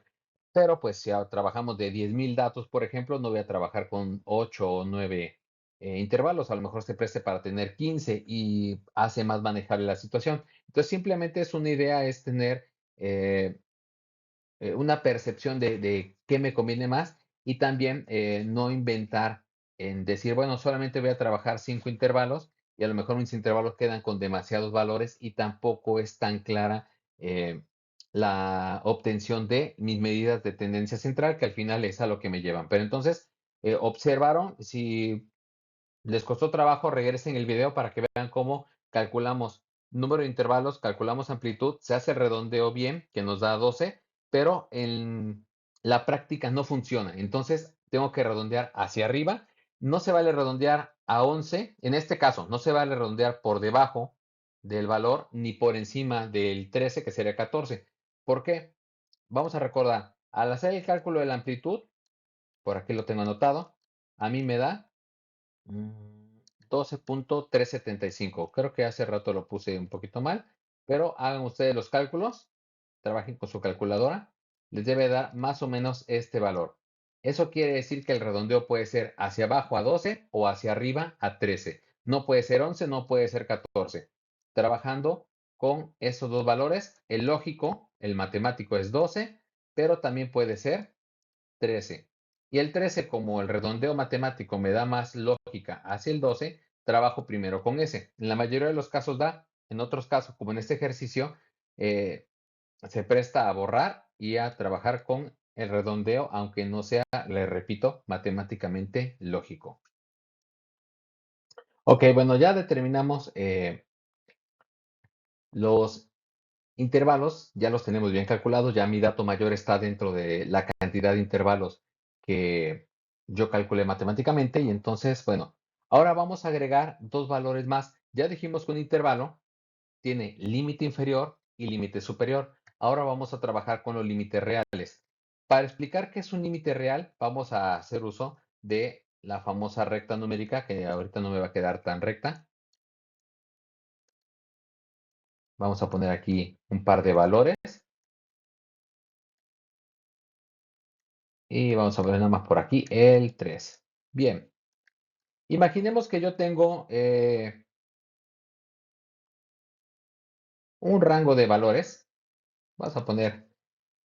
Pero pues si trabajamos de 10,000 datos, por ejemplo, no voy a trabajar con 8 o 9 intervalos. A lo mejor se preste para tener 15 y hace más manejable la situación. Entonces simplemente es una idea, es tener eh, una percepción de qué me conviene más y también no inventar en decir, bueno, solamente voy a trabajar 5 intervalos y a lo mejor mis intervalos quedan con demasiados valores y tampoco es tan clara eh, la obtención de mis medidas de tendencia central, que al final es a lo que me llevan. Pero entonces, observaron, si les costó trabajo, regresen el video para que vean cómo calculamos número de intervalos, calculamos amplitud, se hace el redondeo bien, que nos da 12, pero en la práctica no funciona. Entonces tengo que redondear hacia arriba. No se vale redondear a 11. En este caso, no se vale redondear por debajo del valor ni por encima del 13, que sería 14. ¿Por qué? Vamos a recordar, al hacer el cálculo de la amplitud, por aquí lo tengo anotado, a mí me da 12,375. Creo que hace rato lo puse un poquito mal, pero hagan ustedes los cálculos, trabajen con su calculadora, les debe dar más o menos este valor. Eso quiere decir que el redondeo puede ser hacia abajo a 12 o hacia arriba a 13. No puede ser 11, no puede ser 14. Trabajando con esos dos valores, el lógico, el matemático es 12, pero también puede ser 13. Y el 13, como el redondeo matemático me da más lógica hacia el 12, trabajo primero con ese. En la mayoría de los casos da, en otros casos, como en este ejercicio, eh, se presta a borrar y a trabajar con el redondeo, aunque no sea, le repito, matemáticamente lógico. Ok, bueno, ya determinamos los intervalos, ya los tenemos bien calculados, ya mi dato mayor está dentro de la cantidad de intervalos que yo calculé matemáticamente y entonces, bueno, ahora vamos a agregar dos valores más. Ya dijimos que un intervalo tiene límite inferior y límite superior. Ahora vamos a trabajar con los límites reales. Para explicar qué es un límite real, vamos a hacer uso de la famosa recta numérica, que ahorita no me va a quedar tan recta. Vamos a poner aquí un par de valores. Y vamos a ver nada más por aquí el 3. Bien, imaginemos que yo tengo un rango de valores. Vamos a poner,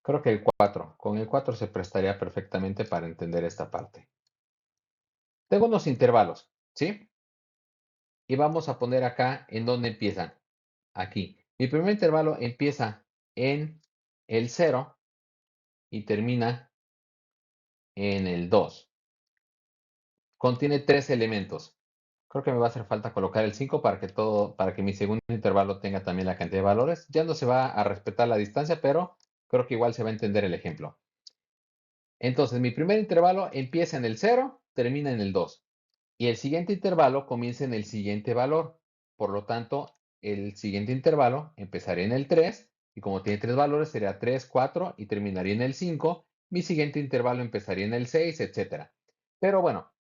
creo que el 4. Con el 4 se prestaría perfectamente para entender esta parte. Tengo unos intervalos, ¿sí? Y vamos a poner acá en dónde empiezan. Aquí. Mi primer intervalo empieza en el 0 y termina en el 2. Contiene tres elementos. Creo que me va a hacer falta colocar el 5 para que mi segundo intervalo tenga también la cantidad de valores. Ya no se va a respetar la distancia, pero creo que igual se va a entender el ejemplo. Entonces, mi primer intervalo empieza en el 0, termina en el 2. y el siguiente intervalo comienza en el siguiente valor. Por lo tanto, el siguiente intervalo empezaría en el 3 y como tiene tres valores sería 3, 4 y terminaría en el 5. Mi siguiente intervalo empezaría en el 6, etcétera. Pero bueno,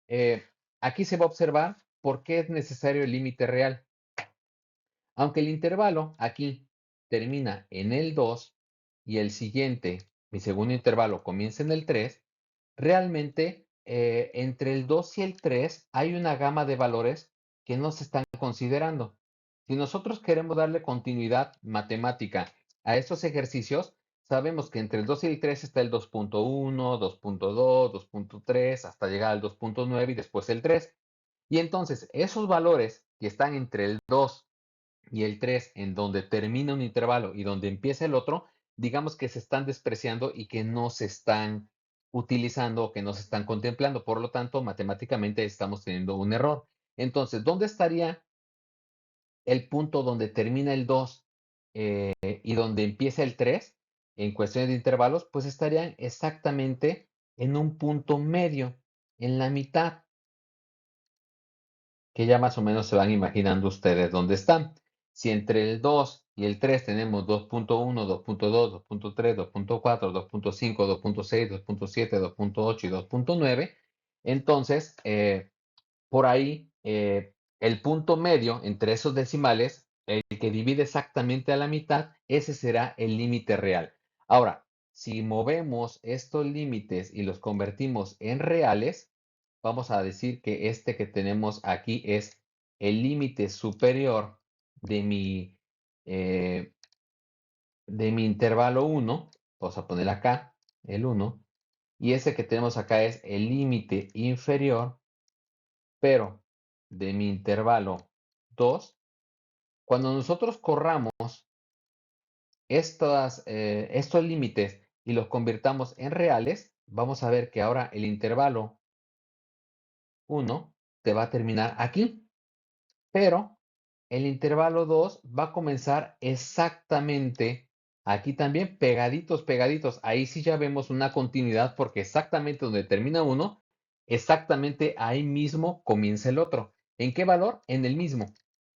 aquí se va a observar por qué es necesario el límite real. Aunque el intervalo aquí termina en el 2 y el siguiente, mi segundo intervalo, comienza en el 3, realmente entre el 2 y el 3 hay una gama de valores que no se están considerando. Si nosotros queremos darle continuidad matemática a estos ejercicios, sabemos que entre el 2 y el 3 está el 2.1, 2.2, 2.3, hasta llegar al 2.9 y después el 3. Y entonces esos valores que están entre el 2 y el 3 en donde termina un intervalo y donde empieza el otro, digamos que se están despreciando y que no se están utilizando o que no se están contemplando. Por lo tanto, matemáticamente estamos teniendo un error. Entonces, ¿dónde estaría el punto donde termina el 2 y donde empieza el 3 en cuestiones de intervalos? Pues estarían exactamente en un punto medio, en la mitad, que ya más o menos se van imaginando ustedes dónde están. Si entre el 2 y el 3 tenemos 2.1, 2.2, 2.3, 2.4, 2.5, 2.6, 2.7, 2.8 y 2.9, entonces por ahí el punto medio entre esos decimales, el que divide exactamente a la mitad, ese será el límite real. Ahora, si movemos estos límites y los convertimos en reales, vamos a decir que este que tenemos aquí es el límite superior de eh, de mi intervalo 1. Vamos a poner acá el 1. Y ese que tenemos acá es el límite inferior, pero de mi intervalo 2. Cuando nosotros corramos estos límites y los convirtamos en reales, vamos a ver que ahora el intervalo 1 te va a terminar aquí. Pero el intervalo 2 va a comenzar exactamente aquí también, pegaditos, pegaditos. Ahí sí ya vemos una continuidad porque exactamente donde termina uno, exactamente ahí mismo comienza el otro. ¿En qué valor? En el mismo.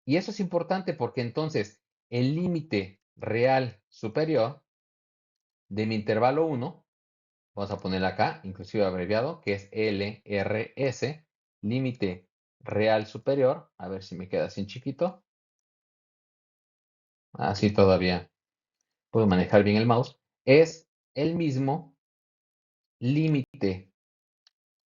Y eso es importante porque entonces el límite real superior de mi intervalo 1, vamos a poner acá, inclusive abreviado, que es LRS, límite real superior, a ver si me queda así en chiquito. Así todavía puedo manejar bien el mouse, es el mismo límite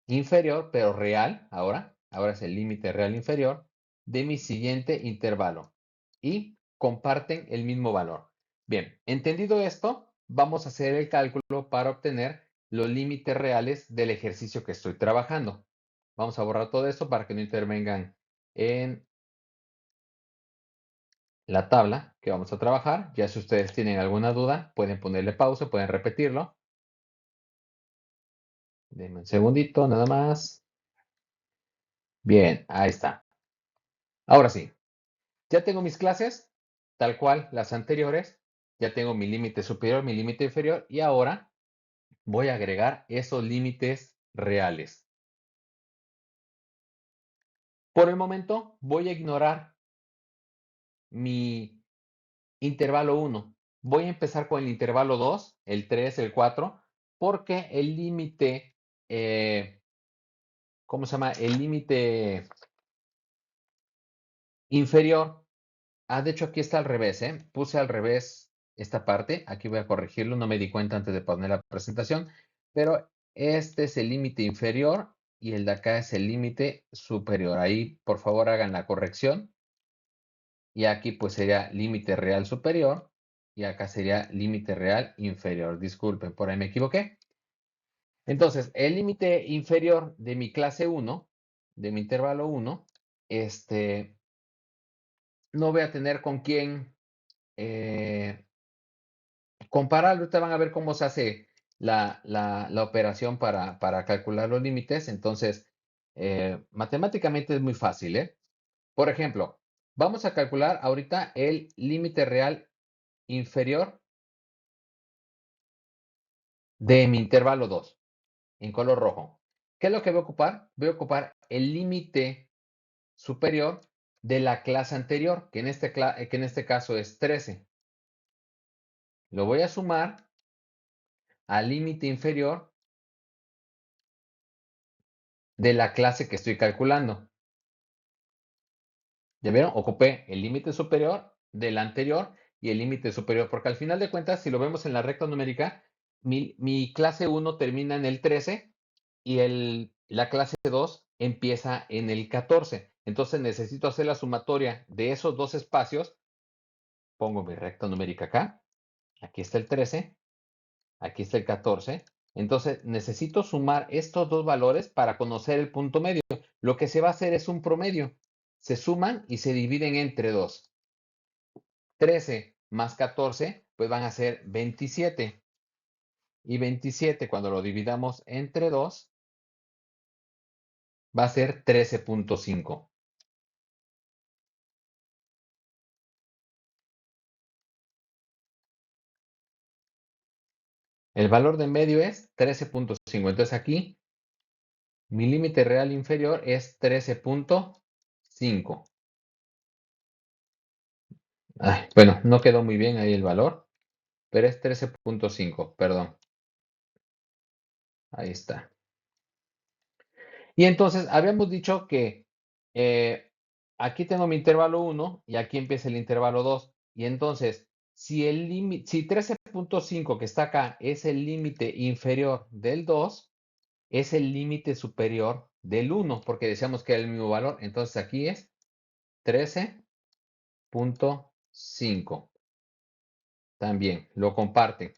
inferior, pero real, ahora es el límite real inferior de mi siguiente intervalo y comparten el mismo valor. Bien, entendido esto, vamos a hacer el cálculo para obtener los límites reales del ejercicio que estoy trabajando. Vamos a borrar todo esto para que no intervengan en la tabla que vamos a trabajar. Ya si ustedes tienen alguna duda, pueden ponerle pausa, pueden repetirlo. Denme un segundito, nada más. Bien, ahí está. Ahora sí, ya tengo mis clases, tal cual las anteriores. Ya tengo mi límite superior, mi límite inferior, y ahora voy a agregar esos límites reales. Por el momento, voy a ignorar mi intervalo 1. Voy a empezar con el intervalo 2, el 3, el 4, porque el límite, ¿cómo se llama? El límite inferior. De hecho, aquí está al revés, ¿eh? Puse al revés esta parte. Aquí voy a corregirlo. No me di cuenta antes de poner la presentación. Pero este es el límite inferior y el de acá es el límite superior. Ahí, por favor, hagan la corrección. Y aquí pues sería límite real superior. Y acá sería límite real inferior. Disculpen, por ahí me equivoqué. Entonces, el límite inferior de mi clase 1, de mi intervalo 1, no voy a tener con quién compararlo. Ahorita van a ver cómo se hace la operación para calcular los límites. Entonces, matemáticamente es muy fácil, ¿eh? Por ejemplo, vamos a calcular ahorita el límite real inferior de mi intervalo 2 en color rojo. ¿Qué es lo que voy a ocupar? Voy a ocupar el límite superior de la clase anterior, que en este caso es 13. Lo voy a sumar al límite inferior de la clase que estoy calculando. ¿Ya vieron? Ocupé el límite superior del anterior y el límite superior, porque al final de cuentas, si lo vemos en la recta numérica, mi clase 1 termina en el 13 y la clase 2 empieza en el 14. Entonces necesito hacer la sumatoria de esos dos espacios. Pongo mi recta numérica acá. Aquí está el 13. Aquí está el 14. Entonces necesito sumar estos dos valores para conocer el punto medio. Lo que se va a hacer es un promedio. Se suman y se dividen entre 2. 13 más 14, pues van a ser 27. Y 27, cuando lo dividamos entre 2, va a ser 13.5. El valor de medio es 13.5. Entonces aquí mi límite real inferior es 13.5. Bueno, no quedó muy bien ahí el valor, pero es 13.5, perdón. Ahí está. Y entonces habíamos dicho que eh, aquí tengo mi intervalo 1 y aquí empieza el intervalo 2. Y entonces, si 13.5 que está acá es el límite inferior del 2, es el límite superior del 1, porque decíamos que era el mismo valor. Entonces aquí es 13.5. También lo comparte.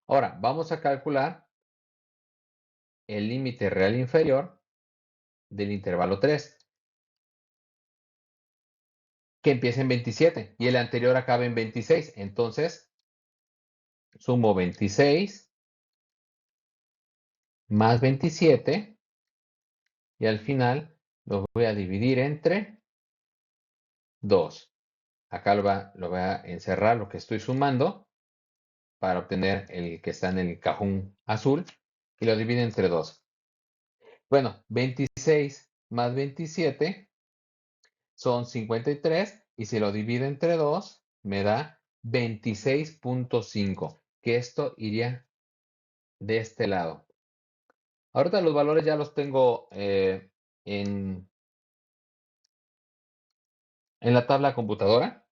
Ahora, vamos a calcular el límite real inferior del intervalo 3, que empieza en 27 y el anterior acaba en 26. Entonces, sumo 26 más 27 y al final lo voy a dividir entre 2. Acá lo voy a encerrar lo que estoy sumando para obtener el que está en el cajón azul y lo divido entre 2. Bueno, 26 más 27 son 53 y si lo divido entre 2 me da 26.5, que esto iría de este lado. Ahorita los valores ya los tengo en, en la tabla computadora.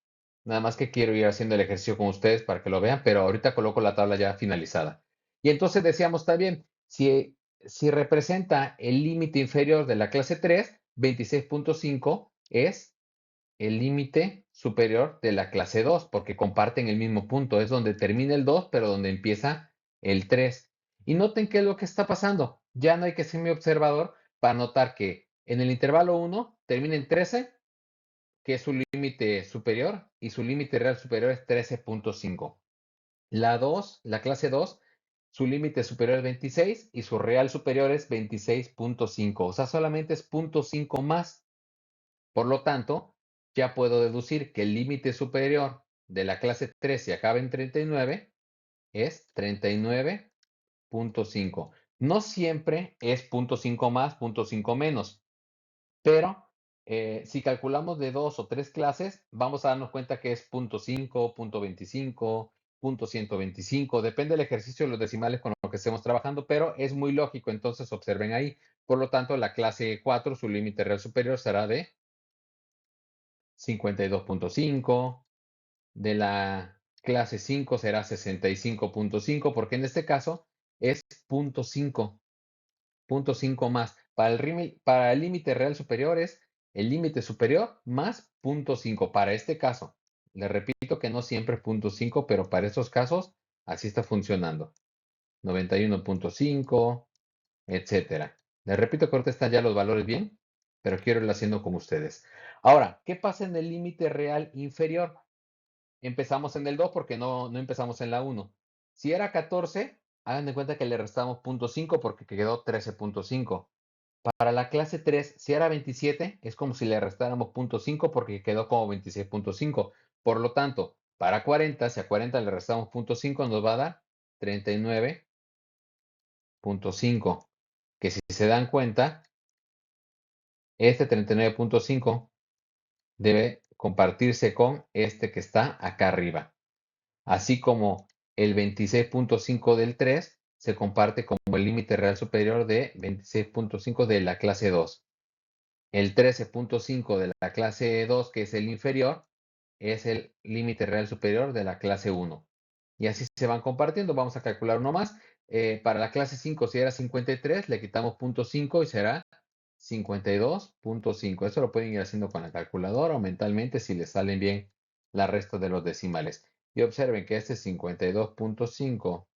Nada más que quiero ir haciendo el ejercicio con ustedes para que lo vean, pero ahorita coloco la tabla ya finalizada. Y entonces decíamos también, si representa el límite inferior de la clase 3, 26.5 es el límite superior de la clase 2, porque comparten el mismo punto. Es donde termina el 2, pero donde empieza el 3. Y noten qué es lo que está pasando. Ya no hay que ser mi observador para notar que en el intervalo 1 termina en 13, que es su límite superior, y su límite real superior es 13.5. La 2, la clase 2, su límite superior es 26 y su real superior es 26.5. O sea, solamente es 0.5 más. Por lo tanto, ya puedo deducir que el límite superior de la clase 3, si acaba en 39, es 39.5. No siempre es 0.5 más, 0.5 menos, pero si calculamos de dos o tres clases, vamos a darnos cuenta que es 0.5, 0.25, 0.125, depende del ejercicio de los decimales con lo que estemos trabajando, pero es muy lógico, entonces observen ahí. Por lo tanto, la clase 4, su límite real superior será de 52.5, de la clase 5 será 65.5, porque en este caso es 0.5, 0.5 más. Para el límite real superior es el límite superior más 0.5. Para este caso, le repito que no siempre es 0.5, pero para estos casos así está funcionando. 91.5, etcétera. Les repito que ahorita están ya los valores bien, pero quiero irlo haciendo como ustedes. Ahora, ¿qué pasa en el límite real inferior? Empezamos en el 2 porque no empezamos en la 1. Si era 14, hagan de cuenta que le restamos 0.5 porque quedó 13.5. Para la clase 3, si era 27, es como si le restáramos 0.5 porque quedó como 26.5. Por lo tanto, para 40, si a 40 le restamos 0.5, nos va a dar 39.5. que si se dan cuenta, este 39.5 debe compartirse con este que está acá arriba. Así como el 26.5 del 3 se comparte como el límite real superior de 26.5 de la clase 2. El 13.5 de la clase 2, que es el inferior, es el límite real superior de la clase 1. Y así se van compartiendo. Vamos a calcular uno más. Para la clase 5, si era 53, le quitamos 0.5 y será 52.5. Eso lo pueden ir haciendo con la calculadora o mentalmente si les salen bien la resta de los decimales. Y observen que este 52.5,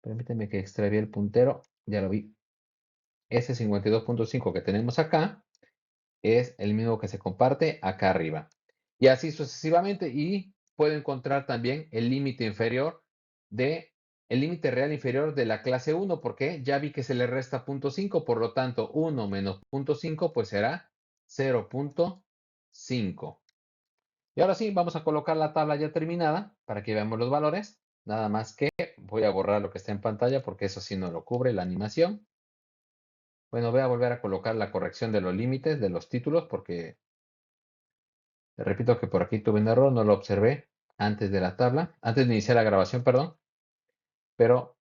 permítanme que extravié el puntero, ya lo vi. Ese 52.5 que tenemos acá es el mismo que se comparte acá arriba. Y así sucesivamente. Y puedo encontrar también el límite inferior de el límite real inferior de la clase 1, porque ya vi que se le resta 0.5, por lo tanto 1 menos 0.5 pues será 0.5. Y ahora sí, vamos a colocar la tabla ya terminada para que veamos los valores. Nada más que voy a borrar lo que está en pantalla porque eso sí no lo cubre la animación. Bueno, voy a volver a colocar la corrección de los límites de los títulos porque te repito que por aquí tuve un error, no lo observé antes de la tabla, antes de iniciar la grabación, perdón, pero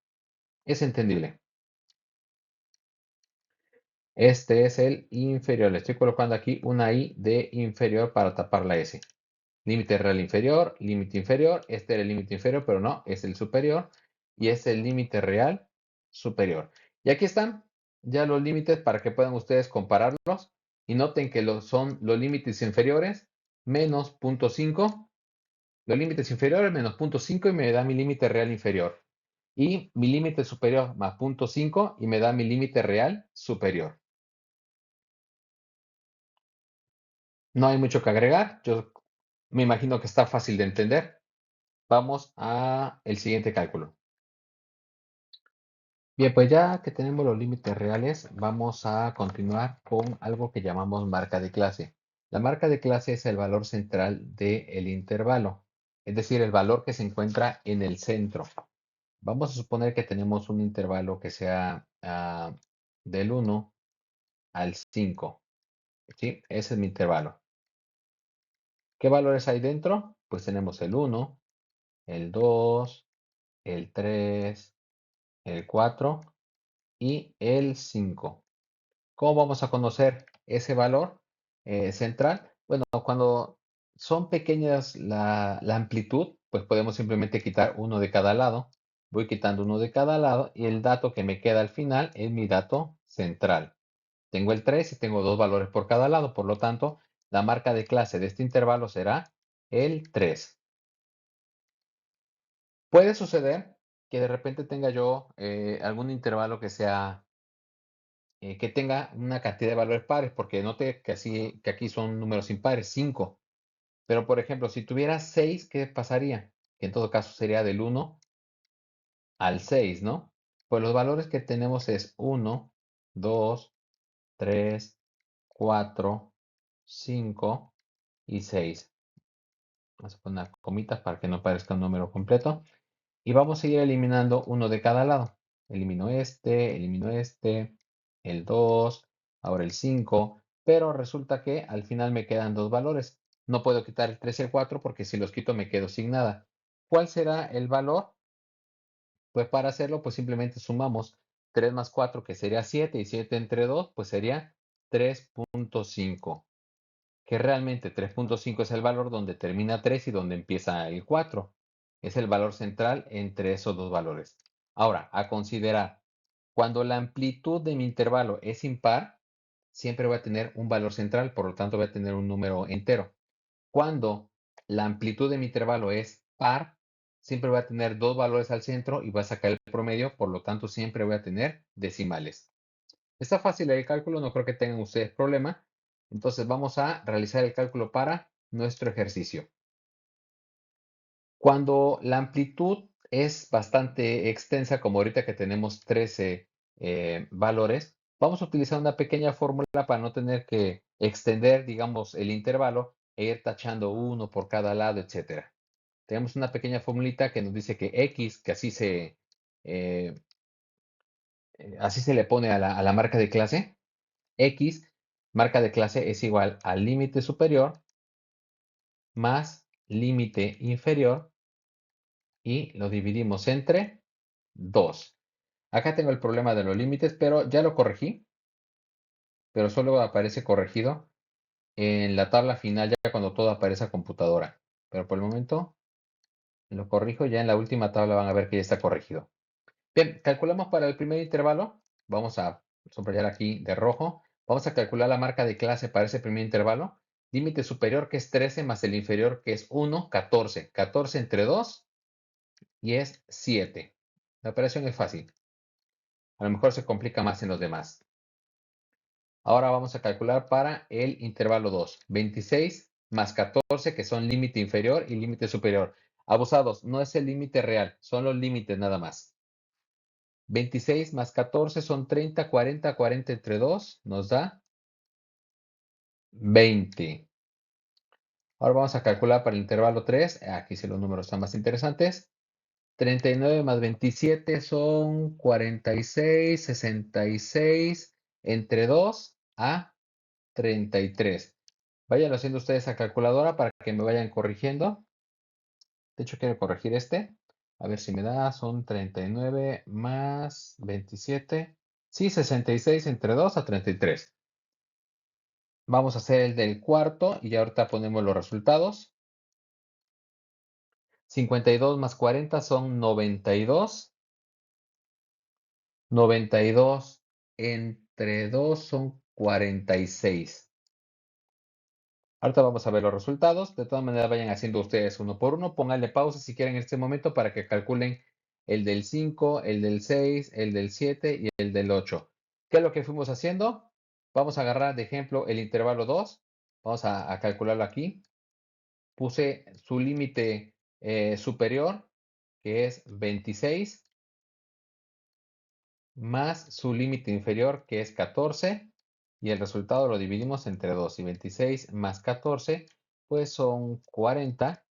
es entendible. Este es el inferior. Le estoy colocando aquí una I de inferior para tapar la S. Límite real inferior, límite inferior. Este era el límite inferior, pero no, es el superior. Y es el límite real superior. Y aquí están ya los límites para que puedan ustedes compararlos. Y noten que son los límites inferiores menos 0.5. Los límites inferiores menos 0.5 y me da mi límite real inferior. Y mi límite superior más 0.5 y me da mi límite real superior. No hay mucho que agregar. Yo me imagino que está fácil de entender. Vamos a el siguiente cálculo. Bien, pues ya que tenemos los límites reales, vamos a continuar con algo que llamamos marca de clase. La marca de clase es el valor central del intervalo, es decir, el valor que se encuentra en el centro. Vamos a suponer que tenemos un intervalo que sea del 1 al 5. ¿Sí? Ese es mi intervalo. ¿Qué valores hay dentro? Pues tenemos el 1, el 2, el 3, el 4 y el 5. ¿Cómo vamos a conocer ese valor central? Bueno, cuando son pequeñas la amplitud, pues podemos simplemente quitar uno de cada lado. Voy quitando uno de cada lado y el dato que me queda al final es mi dato central. Tengo el 3 y tengo dos valores por cada lado, por lo tanto, la marca de clase de este intervalo será el 3. Puede suceder que de repente tenga yo algún intervalo que sea que tenga una cantidad de valores pares, porque note que aquí son números impares, 5. Pero, por ejemplo, si tuviera 6, ¿qué pasaría? Que en todo caso sería del 1 al 6, ¿no? Pues los valores que tenemos es 1, 2, 3, 4, 5 y 6. Vamos a poner comitas para que no parezca un número completo. Y vamos a ir eliminando uno de cada lado. Elimino este, el 2, ahora el 5, pero resulta que al final me quedan dos valores. No puedo quitar el 3 y el 4 porque si los quito me quedo sin nada. ¿Cuál será el valor? Pues para hacerlo, pues simplemente sumamos 3 más 4, que sería 7, y 7 entre 2, pues sería 3.5. Que realmente 3.5 es el valor donde termina 3 y donde empieza el 4. Es el valor central entre esos dos valores. Ahora, a considerar, cuando la amplitud de mi intervalo es impar, siempre voy a tener un valor central, por lo tanto voy a tener un número entero. Cuando la amplitud de mi intervalo es par, siempre voy a tener dos valores al centro y voy a sacar el promedio, por lo tanto siempre voy a tener decimales. Está fácil el cálculo, no creo que tengan ustedes problema. Entonces vamos a realizar el cálculo para nuestro ejercicio. Cuando la amplitud es bastante extensa, como ahorita que tenemos 13 valores, vamos a utilizar una pequeña fórmula para no tener que extender, digamos, el intervalo e ir tachando uno por cada lado, etcétera. Tenemos una pequeña formulita que nos dice que x, que así se así se le pone a la marca de clase. X, marca de clase, es igual al límite superior más límite inferior y lo dividimos entre 2. Acá tengo el problema de los límites, pero ya lo corregí, pero solo aparece corregido en la tabla final ya cuando todo aparece a computadora. Pero por el momento lo corrijo, ya en la última tabla van a ver que ya está corregido. Bien, calculamos para el primer intervalo. Vamos a subrayar aquí de rojo. Vamos a calcular la marca de clase para ese primer intervalo. Límite superior que es 13 más el inferior que es 1, 14. 14 entre 2 y es 7. La operación es fácil. A lo mejor se complica más en los demás. Ahora vamos a calcular para el intervalo 2. 26 más 14 que son límite inferior y límite superior. Abusados, no es el límite real, son los límites nada más. 26 más 14 son 30, 40, 40 entre 2 nos da 20. Ahora vamos a calcular para el intervalo 3. Aquí sí los números están más interesantes. 39 más 27 son 46, 66 entre 2 a 33. Vayan haciendo ustedes a calculadora para que me vayan corrigiendo. De hecho, quiero corregir este. A ver si me da. Son 39 más 27. Sí, 66 entre 2 a 33. Vamos a hacer el del cuarto y ya ahorita ponemos los resultados. 52 más 40 son 92. 92 entre 2 son 46. Ahorita vamos a ver los resultados. De todas maneras, vayan haciendo ustedes uno por uno. Pónganle pausa si quieren en este momento para que calculen el del 5, el del 6, el del 7 y el del 8. ¿Qué es lo que fuimos haciendo? Vamos a agarrar de ejemplo el intervalo 2. Vamos a calcularlo aquí. Puse su límite superior, que es 26, más su límite inferior, que es 14, y el resultado lo dividimos entre 2. Y 26 más 14, pues son 40,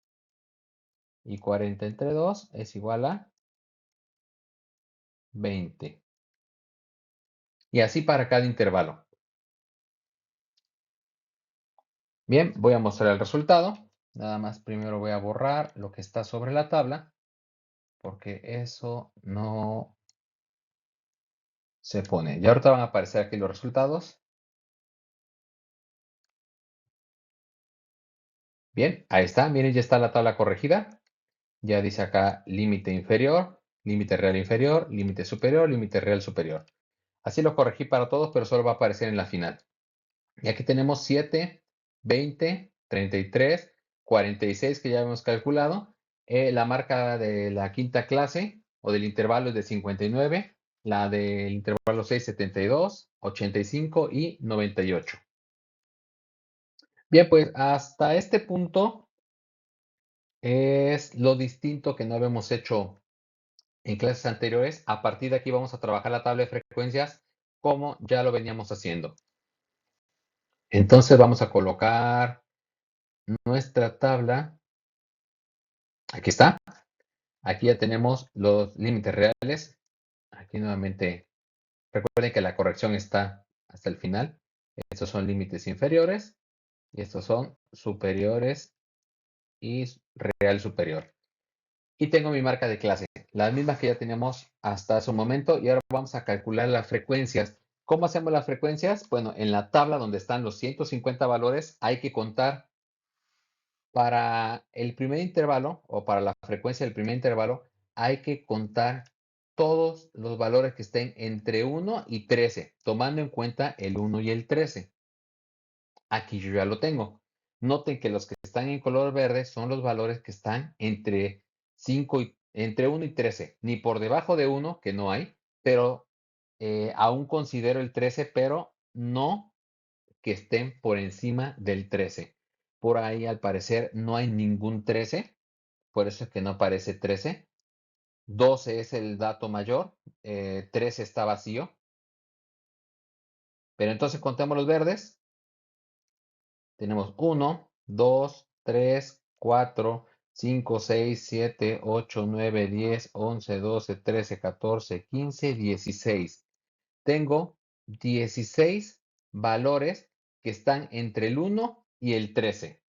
y 40 entre 2 es igual a 20. Y así para cada intervalo. Bien, voy a mostrar el resultado. Nada más primero voy a borrar lo que está sobre la tabla, porque eso no se pone. Y ahorita van a aparecer aquí los resultados. Bien, ahí está. Miren, ya está la tabla corregida. Ya dice acá límite inferior, límite real inferior, límite superior, límite real superior. Así lo corregí para todos, pero solo va a aparecer en la final. Y aquí tenemos 7, 20, 33, 46 que ya hemos calculado. La marca de la quinta clase o del intervalo es de 59. La del intervalo 6, 72, 85 y 98. Bien, pues hasta este punto es lo distinto que no habíamos hecho en clases anteriores. A partir de aquí vamos a trabajar la tabla de frecuencias como ya lo veníamos haciendo. Entonces vamos a colocar nuestra tabla. Aquí está. Aquí ya tenemos los límites reales. Aquí nuevamente, recuerden que la corrección está hasta el final. Estos son límites inferiores y estos son superiores y real superior. Y tengo mi marca de clase, las mismas que ya teníamos hasta ese momento. Y ahora vamos a calcular las frecuencias. ¿Cómo hacemos las frecuencias? Bueno, en la tabla donde están los 150 valores hay que contar para el primer intervalo o para la frecuencia del primer intervalo, hay que contar todos los valores que estén entre 1 y 13, tomando en cuenta el 1 y el 13. Aquí yo ya lo tengo. Noten que los que están en color verde son los valores que están entre 5 y entre 1 y 13, ni por debajo de 1, que no hay, pero aún considero el 13, pero no que estén por encima del 13. Por ahí, al parecer, no hay ningún 13, por eso es que no aparece 13. 12 es el dato mayor, 13 está vacío. Pero entonces contemos los verdes. Tenemos 1, 2, 3, 4, 5, 6, 7, 8, 9, 10, 11, 12, 13, 14, 15, 16. tengo 16 valores que están entre el 1 y el 13.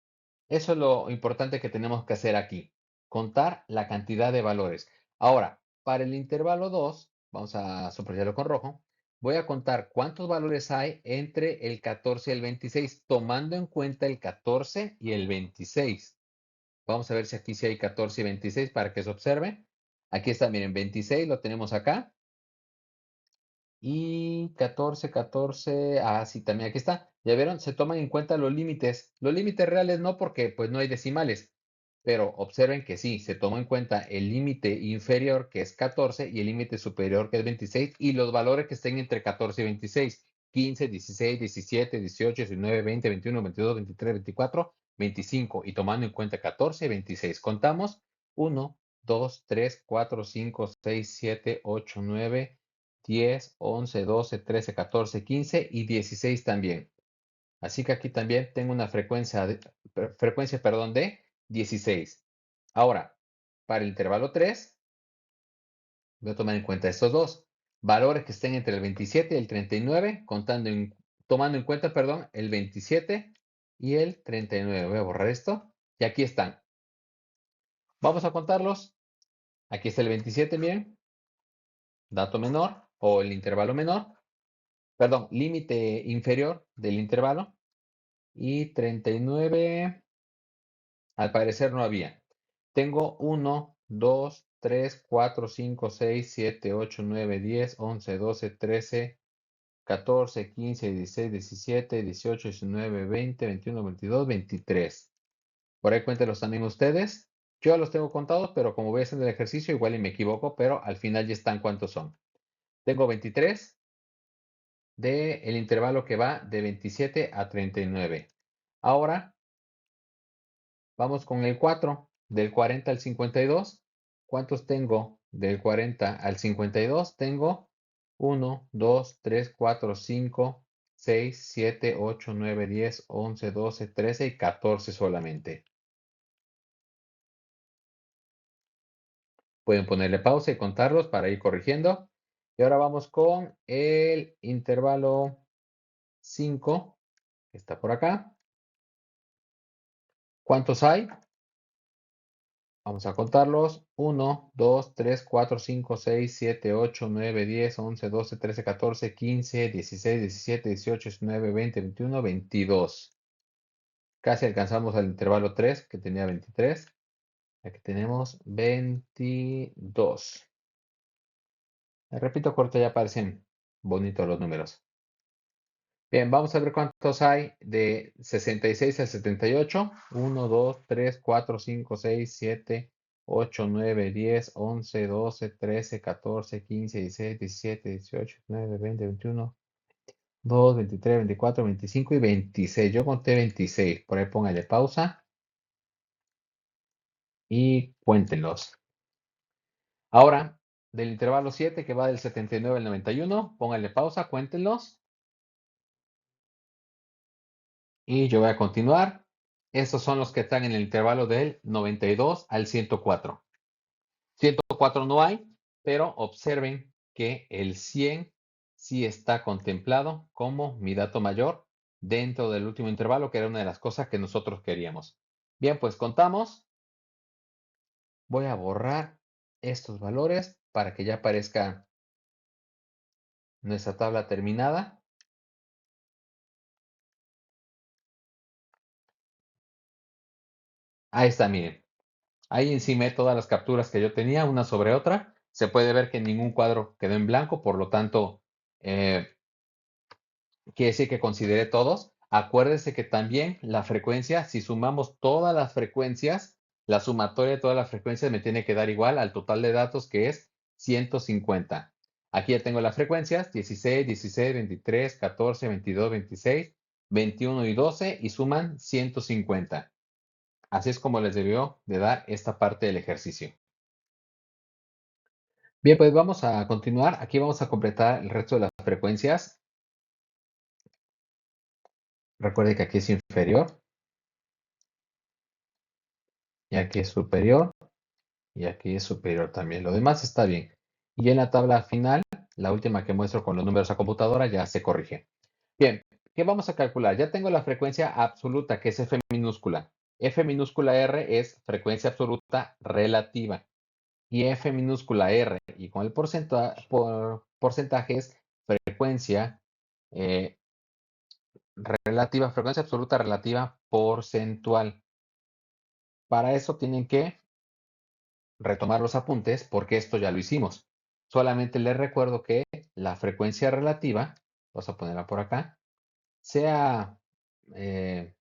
Eso es lo importante que tenemos que hacer aquí, contar la cantidad de valores. Ahora, para el intervalo 2, vamos a subrayarlo con rojo, voy a contar cuántos valores hay entre el 14 y el 26, tomando en cuenta el 14 y el 26. Vamos a ver si aquí sí hay 14 y 26 para que se observe. Aquí está, miren, 26 lo tenemos acá. Y 14, 14, sí, también aquí está. Ya vieron, se toman en cuenta los límites. Los límites reales no, porque pues no hay decimales. Pero observen que sí, se toma en cuenta el límite inferior, que es 14, y el límite superior, que es 26, y los valores que estén entre 14 y 26. 15, 16, 17, 18, 19, 20, 21, 22, 23, 24, 25. Y tomando en cuenta 14 y 26. Contamos 1, 2, 3, 4, 5, 6, 7, 8, 9, 10, 11, 12, 13, 14, 15 y 16 también. Así que aquí también tengo una frecuencia, perdón, de 16. Ahora, para el intervalo 3, voy a tomar en cuenta estos dos. Valores que estén entre el 27 y el 39, tomando en cuenta, perdón, el 27 y el 39. Voy a borrar esto. Y aquí están. Vamos a contarlos. Aquí está el 27, miren, dato menor o el intervalo menor. Perdón, límite inferior del intervalo. Y 39, al parecer no había. Tengo 1, 2, 3, 4, 5, 6, 7, 8, 9, 10, 11, 12, 13, 14, 15, 16, 17, 18, 19, 20, 21, 22, 23. Por ahí cuéntenlos también ustedes. Yo los tengo contados, pero como voy haciendo el ejercicio, igual y me equivoco, pero al final ya están cuántos son. Tengo 23 del intervalo que va de 27 a 39. Ahora vamos con el 4, del 40 al 52. ¿Cuántos tengo del 40 al 52? Tengo 1, 2, 3, 4, 5, 6, 7, 8, 9, 10, 11, 12, 13 y 14 solamente. Pueden ponerle pausa y contarlos para ir corrigiendo. Y ahora vamos con el intervalo 5, que está por acá. ¿Cuántos hay? Vamos a contarlos. 1, 2, 3, 4, 5, 6, 7, 8, 9, 10, 11, 12, 13, 14, 15, 16, 17, 18, 19, 20, 21, 22. Casi alcanzamos al intervalo 3, que tenía 23. Aquí tenemos 22. Repito, corto, ya parecen bonitos los números. Bien, vamos a ver cuántos hay de 66 a 78. 1, 2, 3, 4, 5, 6, 7, 8, 9, 10, 11, 12, 13, 14, 15, 16, 17, 18, 19, 20, 21, 2, 23, 24, 25 y 26. Yo conté 26. Por ahí póngale pausa y cuéntenlos. Ahora, del intervalo 7 que va del 79 al 91, póngale pausa, cuéntenlos. Y yo voy a continuar. Estos son los que están en el intervalo del 92 al 104. 104 no hay, pero observen que el 100 sí está contemplado como mi dato mayor dentro del último intervalo, que era una de las cosas que nosotros queríamos. Bien, pues contamos. Voy a borrar estos valores para que ya aparezca nuestra tabla terminada. Ahí está, miren. Ahí encima todas las capturas que yo tenía, una sobre otra. Se puede ver que ningún cuadro quedó en blanco, por lo tanto, quiere decir que consideré todos. Acuérdense que también la frecuencia, si sumamos todas las frecuencias, la sumatoria de todas las frecuencias me tiene que dar igual al total de datos, que es 150. Aquí ya tengo las frecuencias: 16, 16, 23, 14, 22, 26, 21 y 12, y suman 150. Así es como les debió de dar esta parte del ejercicio. Bien, pues vamos a continuar. Aquí vamos a completar el resto de las frecuencias. Recuerde que aquí es inferior, y aquí es superior, y aquí es superior también. Lo demás está bien. Y en la tabla final la última que muestro con los números a computadora ya se corrige. Bien, ¿qué vamos a calcular? Ya tengo la frecuencia absoluta, que es F minúscula. F minúscula R es frecuencia absoluta relativa. Y F minúscula R, y con el porcentaje es frecuencia eh, relativa, frecuencia absoluta relativa porcentual. Para eso tienen que retomar los apuntes porque esto ya lo hicimos. Solamente les recuerdo que la frecuencia relativa, vamos a ponerla por acá, sea eh,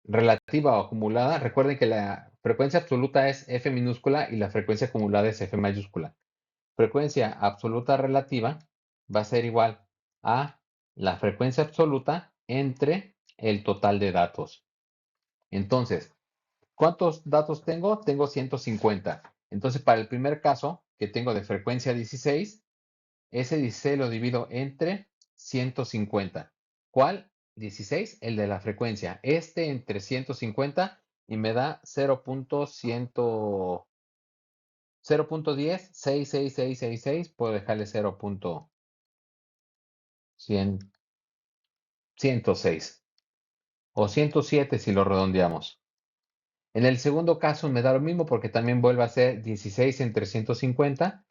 relativa o acumulada. Recuerden que la frecuencia absoluta es F minúscula y la frecuencia acumulada es F mayúscula. Frecuencia absoluta relativa va a ser igual a la frecuencia absoluta entre el total de datos. Entonces, ¿cuántos datos tengo? Tengo 150. Entonces, para el primer caso que tengo de frecuencia 16, ese 16 lo divido entre 150. ¿Cuál? 16, el de la frecuencia. Este entre 150 y me da 0.10, 66666. Puedo dejarle 0.106 o 107 si lo redondeamos. En el segundo caso me da lo mismo porque también vuelve a ser 16 entre 150,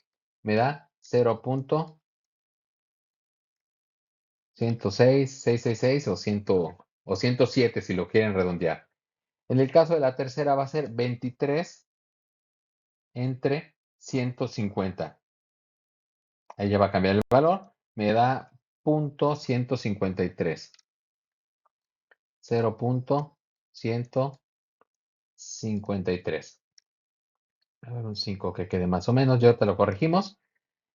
me da 0.106, 666 o 107 si lo quieren redondear. En el caso de la tercera va a ser 23 entre 150. Ahí ya va a cambiar el valor, me da 0.153. 0.153. A ver, un 5 que quede más o menos, ya te lo corregimos.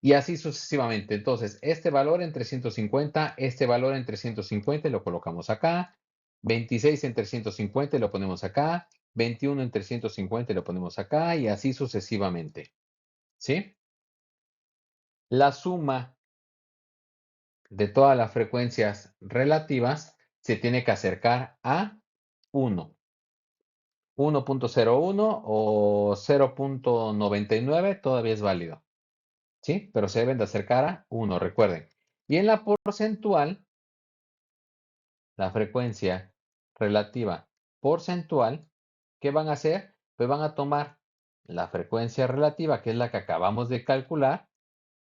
Y así sucesivamente. Entonces, este valor en 350, este valor en 350 lo colocamos acá. 26 en 350 lo ponemos acá. 21 en 350 lo ponemos acá. Y así sucesivamente. ¿Sí? La suma de todas las frecuencias relativas se tiene que acercar a 1. 1.01 o 0.99 todavía es válido. ¿Sí? Pero se deben de acercar a 1, recuerden. Y en la porcentual, la frecuencia relativa porcentual, ¿qué van a hacer? Pues van a tomar la frecuencia relativa, que es la que acabamos de calcular,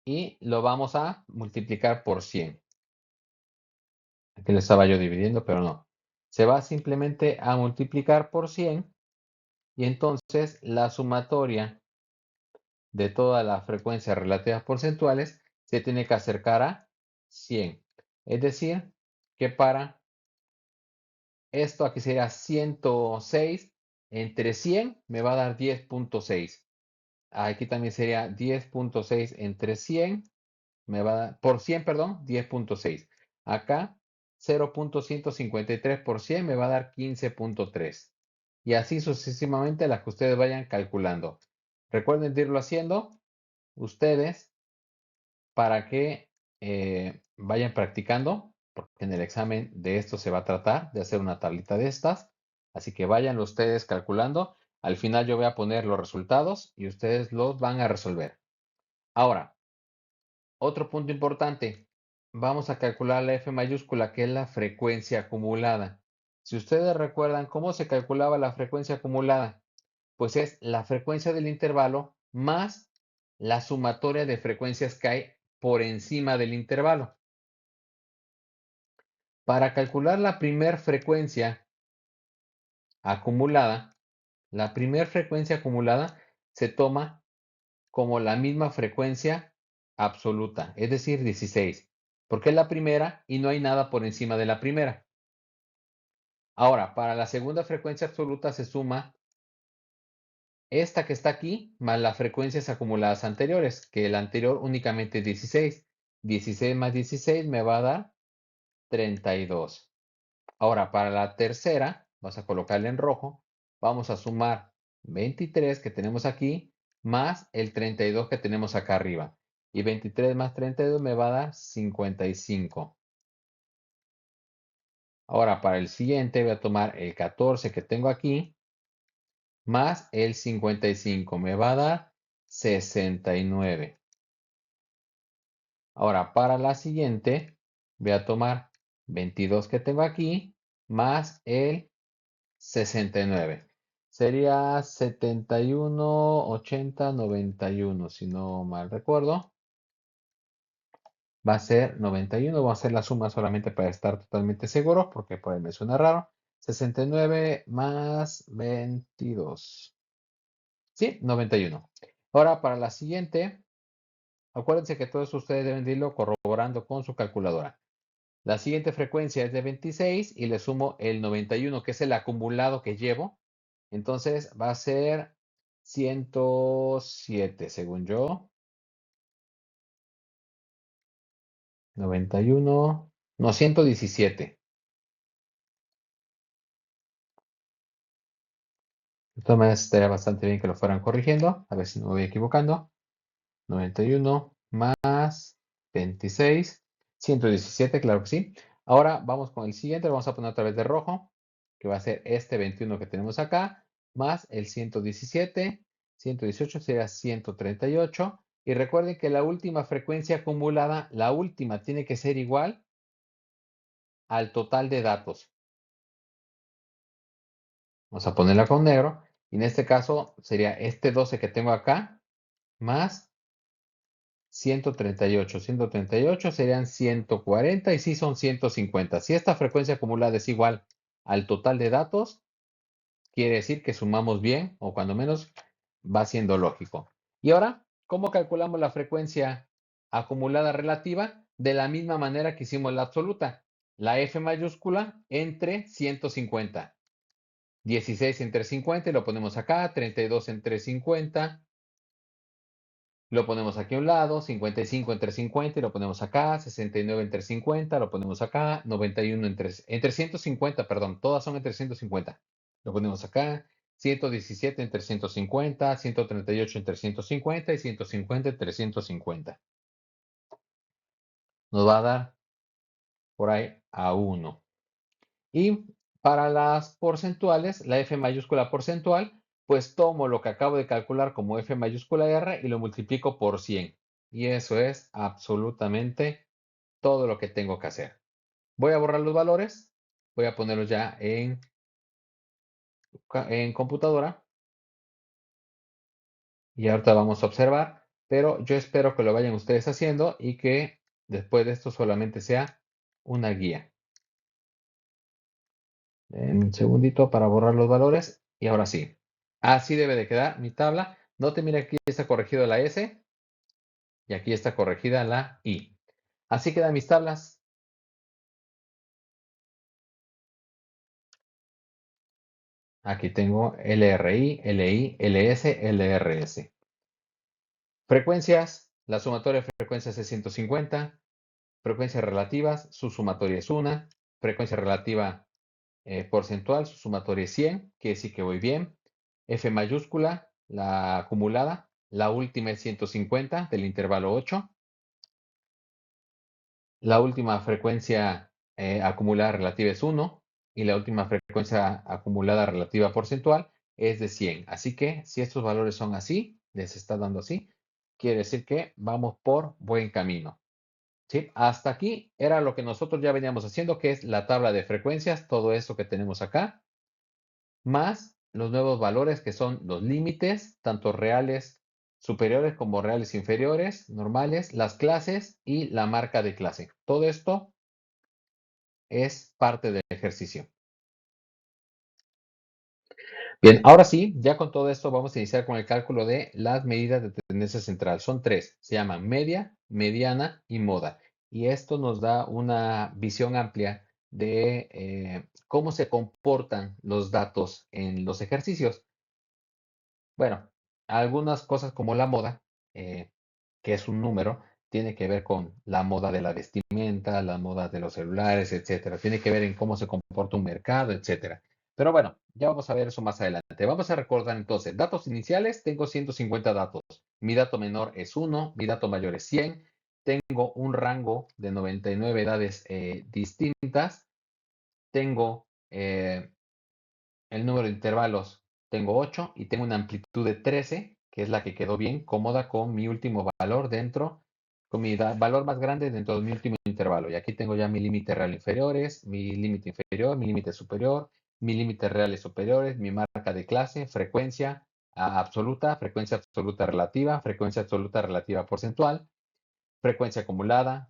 y lo vamos a multiplicar por 100. Aquí lo estaba yo dividiendo, pero no. Se va simplemente a multiplicar por 100 y entonces la sumatoria de todas las frecuencias relativas porcentuales se tiene que acercar a 100. Es decir, que para esto aquí sería 106 entre 100 me va a dar 10.6. Aquí también sería 10.6 entre 100 me va a dar, por 100, perdón, 10.6. Acá 0.153 por 100 me va a dar 15.3. Y así sucesivamente las que ustedes vayan calculando. Recuerden de irlo haciendo ustedes para que vayan practicando, porque en el examen de esto se va a tratar de hacer una tablita de estas. Así que vayan ustedes calculando. Al final yo voy a poner los resultados y ustedes los van a resolver. Ahora, otro punto importante. Vamos a calcular la F mayúscula, que es la frecuencia acumulada. Si ustedes recuerdan cómo se calculaba la frecuencia acumulada, pues es la frecuencia del intervalo más la sumatoria de frecuencias que hay por encima del intervalo. Para calcular la primer frecuencia acumulada, la primer frecuencia acumulada se toma como la misma frecuencia absoluta, es decir, 16, porque es la primera y no hay nada por encima de la primera. Ahora, para la segunda frecuencia absoluta se suma esta que está aquí más las frecuencias acumuladas anteriores, que el anterior únicamente es 16. 16 más 16 me va a dar 32. Ahora, para la tercera, vamos a colocarle en rojo, vamos a sumar 23 que tenemos aquí, más el 32 que tenemos acá arriba. Y 23 más 32 me va a dar 55. Ahora, para el siguiente voy a tomar el 14 que tengo aquí, más el 55. Me va a dar 69. Ahora, para la siguiente, voy a tomar 22 que tengo aquí, más el 69. Sería 71, 80, 91, si no mal recuerdo. Va a ser 91. Voy a hacer la suma solamente para estar totalmente seguro, porque por ahí me suena raro. 69 más 22. Sí, 91. Ahora, para la siguiente, acuérdense que todos ustedes deben de irlo corroborando con su calculadora. La siguiente frecuencia es de 26 y le sumo el 91, que es el acumulado que llevo. Entonces va a ser 107, según yo. 91, no, 117. De todas maneras, estaría bastante bien que lo fueran corrigiendo. A ver si no me voy equivocando. 91 más 26, 117, claro que sí. Ahora vamos con el siguiente, lo vamos a poner otra vez de rojo, que va a ser este 21 que tenemos acá, más el 117, 118 sería 138. Y recuerden que la última frecuencia acumulada, la última, tiene que ser igual al total de datos. Vamos a ponerla con negro. Y en este caso sería este 12 que tengo acá, más 138. 138 serían 140 y sí son 150. Si esta frecuencia acumulada es igual al total de datos, quiere decir que sumamos bien o cuando menos va siendo lógico. Y ahora, ¿cómo calculamos la frecuencia acumulada relativa? De la misma manera que hicimos la absoluta. La F mayúscula entre 150. 16 entre 50 y lo ponemos acá. 32 entre 50. Lo ponemos aquí a un lado, 55 entre 50 y lo ponemos acá, 69 entre 50, lo ponemos acá, 91 entre 150, perdón, todas son entre 150. Lo ponemos acá, 117 entre 150, 138 entre 150 y 150 entre 150. Nos va a dar por ahí a 1. Y para las porcentuales, la F mayúscula porcentual, pues tomo lo que acabo de calcular como F mayúscula R y lo multiplico por 100. Y eso es absolutamente todo lo que tengo que hacer. Voy a borrar los valores, voy a ponerlos ya en computadora y ahorita vamos a observar, pero yo espero que lo vayan ustedes haciendo y que después de esto solamente sea una guía. Un segundito para borrar los valores y ahora sí. Así debe de quedar mi tabla. Note, mira, aquí está corregida la S y aquí está corregida la I. Así quedan mis tablas. Aquí tengo LRI, LI, LS, LRS. Frecuencias, la sumatoria de frecuencias es 150. Frecuencias relativas, su sumatoria es 1. Frecuencia relativa porcentual, su sumatoria es 100, quiere decir que voy bien. F mayúscula, la acumulada, la última es 150 del intervalo 8. La última frecuencia acumulada relativa es 1 y la última frecuencia acumulada relativa porcentual es de 100. Así que si estos valores son así, les está dando así, quiere decir que vamos por buen camino. ¿Sí? Hasta aquí era lo que nosotros ya veníamos haciendo, que es la tabla de frecuencias, todo eso que tenemos acá, más los nuevos valores que son los límites, tanto reales superiores como reales inferiores, normales, las clases y la marca de clase. Todo esto es parte del ejercicio. Bien, ahora sí, ya con todo esto vamos a iniciar con el cálculo de las medidas de tendencia central. Son tres, se llaman media, mediana y moda. Y esto nos da una visión amplia de cómo se comportan los datos en los ejercicios. Bueno, algunas cosas como la moda, eh, que es un número, tiene que ver con la moda de la vestimenta, la moda de los celulares, etcétera. Tiene que ver en cómo se comporta un mercado, etcétera. Pero bueno, ya vamos a ver eso más adelante. Vamos a recordar entonces, datos iniciales, tengo 150 datos. Mi dato menor es 1, mi dato mayor es 100. Tengo un rango de 99 edades distintas. Tengo el número de intervalos, tengo 8 y tengo una amplitud de 13, que es la que quedó bien cómoda con mi último valor dentro con mi valor más grande dentro de mi último intervalo. Y aquí tengo ya mi límite real inferiores, mi límite inferior, mi límite superior, mi límite reales superiores, mi marca de clase, absoluta, frecuencia absoluta relativa, frecuencia absoluta relativa porcentual, frecuencia acumulada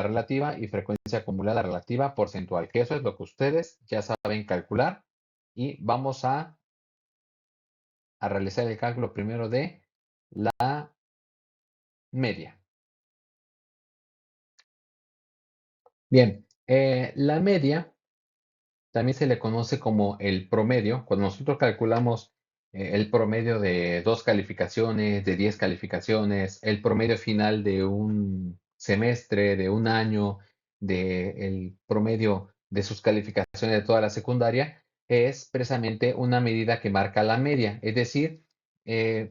relativa y frecuencia acumulada relativa porcentual, que eso es lo que ustedes ya saben calcular. Y vamos a realizar el cálculo primero de la media. Bien, la media también se le conoce como el promedio. Cuando nosotros calculamos el promedio de 2 calificaciones, de 10 calificaciones, el promedio final de un semestre, de un año, el promedio de sus calificaciones de toda la secundaria, es precisamente una medida que marca la media. Es decir,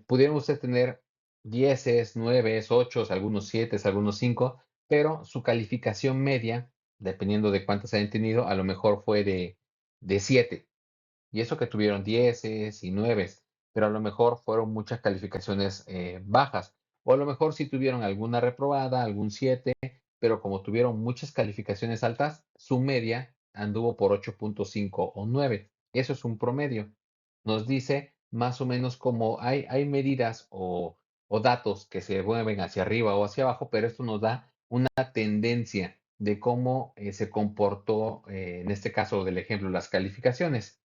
pudieron usted tener 10, 9, 8, algunos 7, algunos 5, pero su calificación media, dependiendo de cuántas hayan tenido, a lo mejor fue de 7. Y eso que tuvieron 10 y 9, pero a lo mejor fueron muchas calificaciones bajas. O a lo mejor sí tuvieron alguna reprobada, algún 7, pero como tuvieron muchas calificaciones altas, su media anduvo por 8.5 o 9. Eso es un promedio. Nos dice más o menos cómo hay medidas o datos que se mueven hacia arriba o hacia abajo, pero esto nos da una tendencia de cómo se comportó, en este caso del ejemplo, las calificaciones.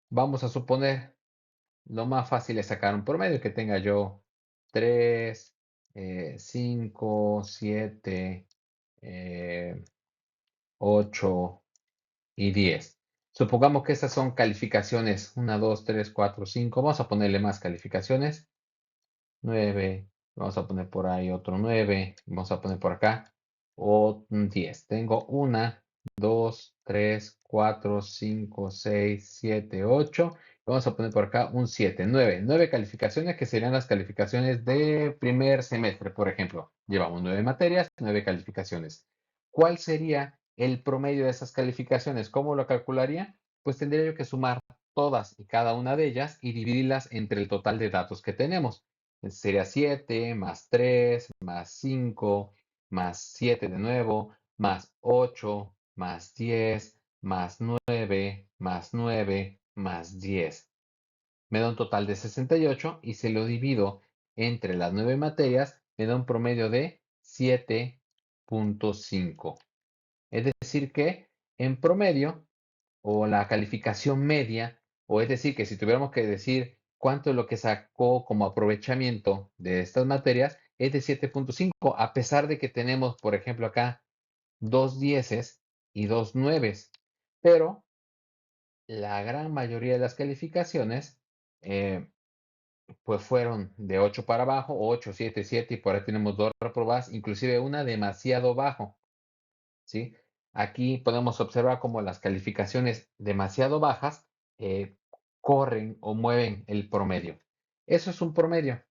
Vamos a suponer, lo más fácil es sacar un promedio que tenga yo 3, 5, 7, 8 y 10. Supongamos que estas son calificaciones 1, 2, 3, 4, 5. Vamos a ponerle más calificaciones. 9, vamos a poner por ahí otro 9, vamos a poner por acá un 10. Tengo 1, 2, 3, 4, 5, 6, 7, 8. Vamos a poner por acá un 7, 9 calificaciones que serían las calificaciones de primer semestre, por ejemplo. Llevamos 9 materias, 9 calificaciones. ¿Cuál sería el promedio de esas calificaciones? ¿Cómo lo calcularía? Pues tendría yo que sumar todas y cada una de ellas y dividirlas entre el total de datos que tenemos. Sería 7 más 3 más 5 más 7 de nuevo, más 8 más 10 más 9 más 9 más 10. Me da un total de 68 y se lo divido entre las 9 materias, me da un promedio de 7.5. Es decir que en promedio, o la calificación media, o es decir, que si tuviéramos que decir cuánto es lo que sacó como aprovechamiento de estas materias, es de 7.5, a pesar de que tenemos, por ejemplo, acá 2 10 y 2 9. Pero la gran mayoría de las calificaciones, eh, pues fueron de 8 para abajo, 8 7 7 y por ahí tenemos 2 reprobadas, inclusive una demasiado bajo. ¿Sí? Aquí podemos observar cómo las calificaciones demasiado bajas eh, corren o mueven el promedio. Eso es un promedio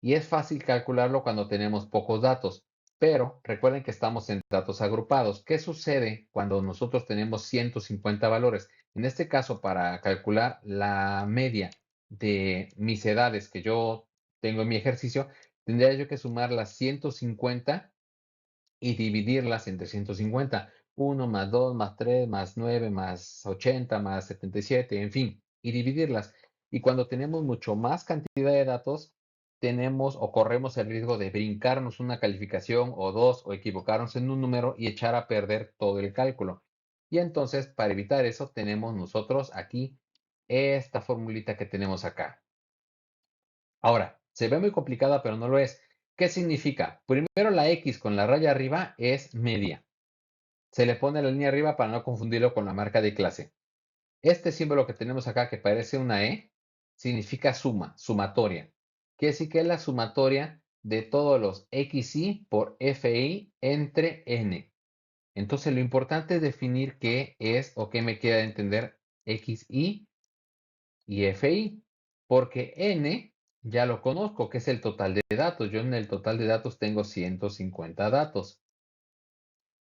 y es fácil calcularlo cuando tenemos pocos datos, pero recuerden que estamos en datos agrupados. ¿Qué sucede cuando nosotros tenemos 150 valores? En este caso, para calcular la media de mis edades que yo tengo en mi ejercicio, tendría yo que sumar las 150 y dividirlas entre 150. 1 más 2 más 3 más 9 más 80 más 77, en fin, y dividirlas. Y cuando tenemos mucho más cantidad de datos, tenemos o corremos el riesgo de brincarnos una calificación o dos o equivocarnos en un número y echar a perder todo el cálculo. Y entonces, para evitar eso, tenemos nosotros aquí esta formulita que tenemos acá. Ahora, se ve muy complicada, pero no lo es. ¿Qué significa? Primero la X con la raya arriba es media. Se le pone la línea arriba para no confundirlo con la marca de clase. Este símbolo que tenemos acá que parece una E significa suma, sumatoria. Quiere decir que es la sumatoria de todos los XI por FI entre N. Entonces lo importante es definir qué es o qué me queda de entender XI y FI, porque N ya lo conozco, que es el total de datos. Yo en el total de datos tengo 150 datos.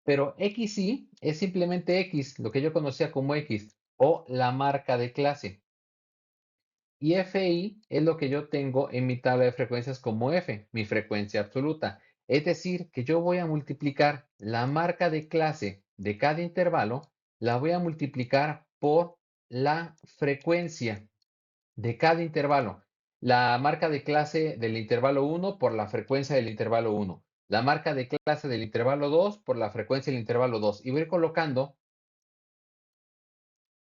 Pero XY es simplemente X, lo que yo conocía como X, o la marca de clase. Y FI es lo que yo tengo en mi tabla de frecuencias como F, mi frecuencia absoluta. Es decir, que yo voy a multiplicar la marca de clase de cada intervalo, la voy a multiplicar por la frecuencia de cada intervalo. La marca de clase del intervalo 1 por la frecuencia del intervalo 1. La marca de clase del intervalo 2 por la frecuencia del intervalo 2. Y voy a ir colocando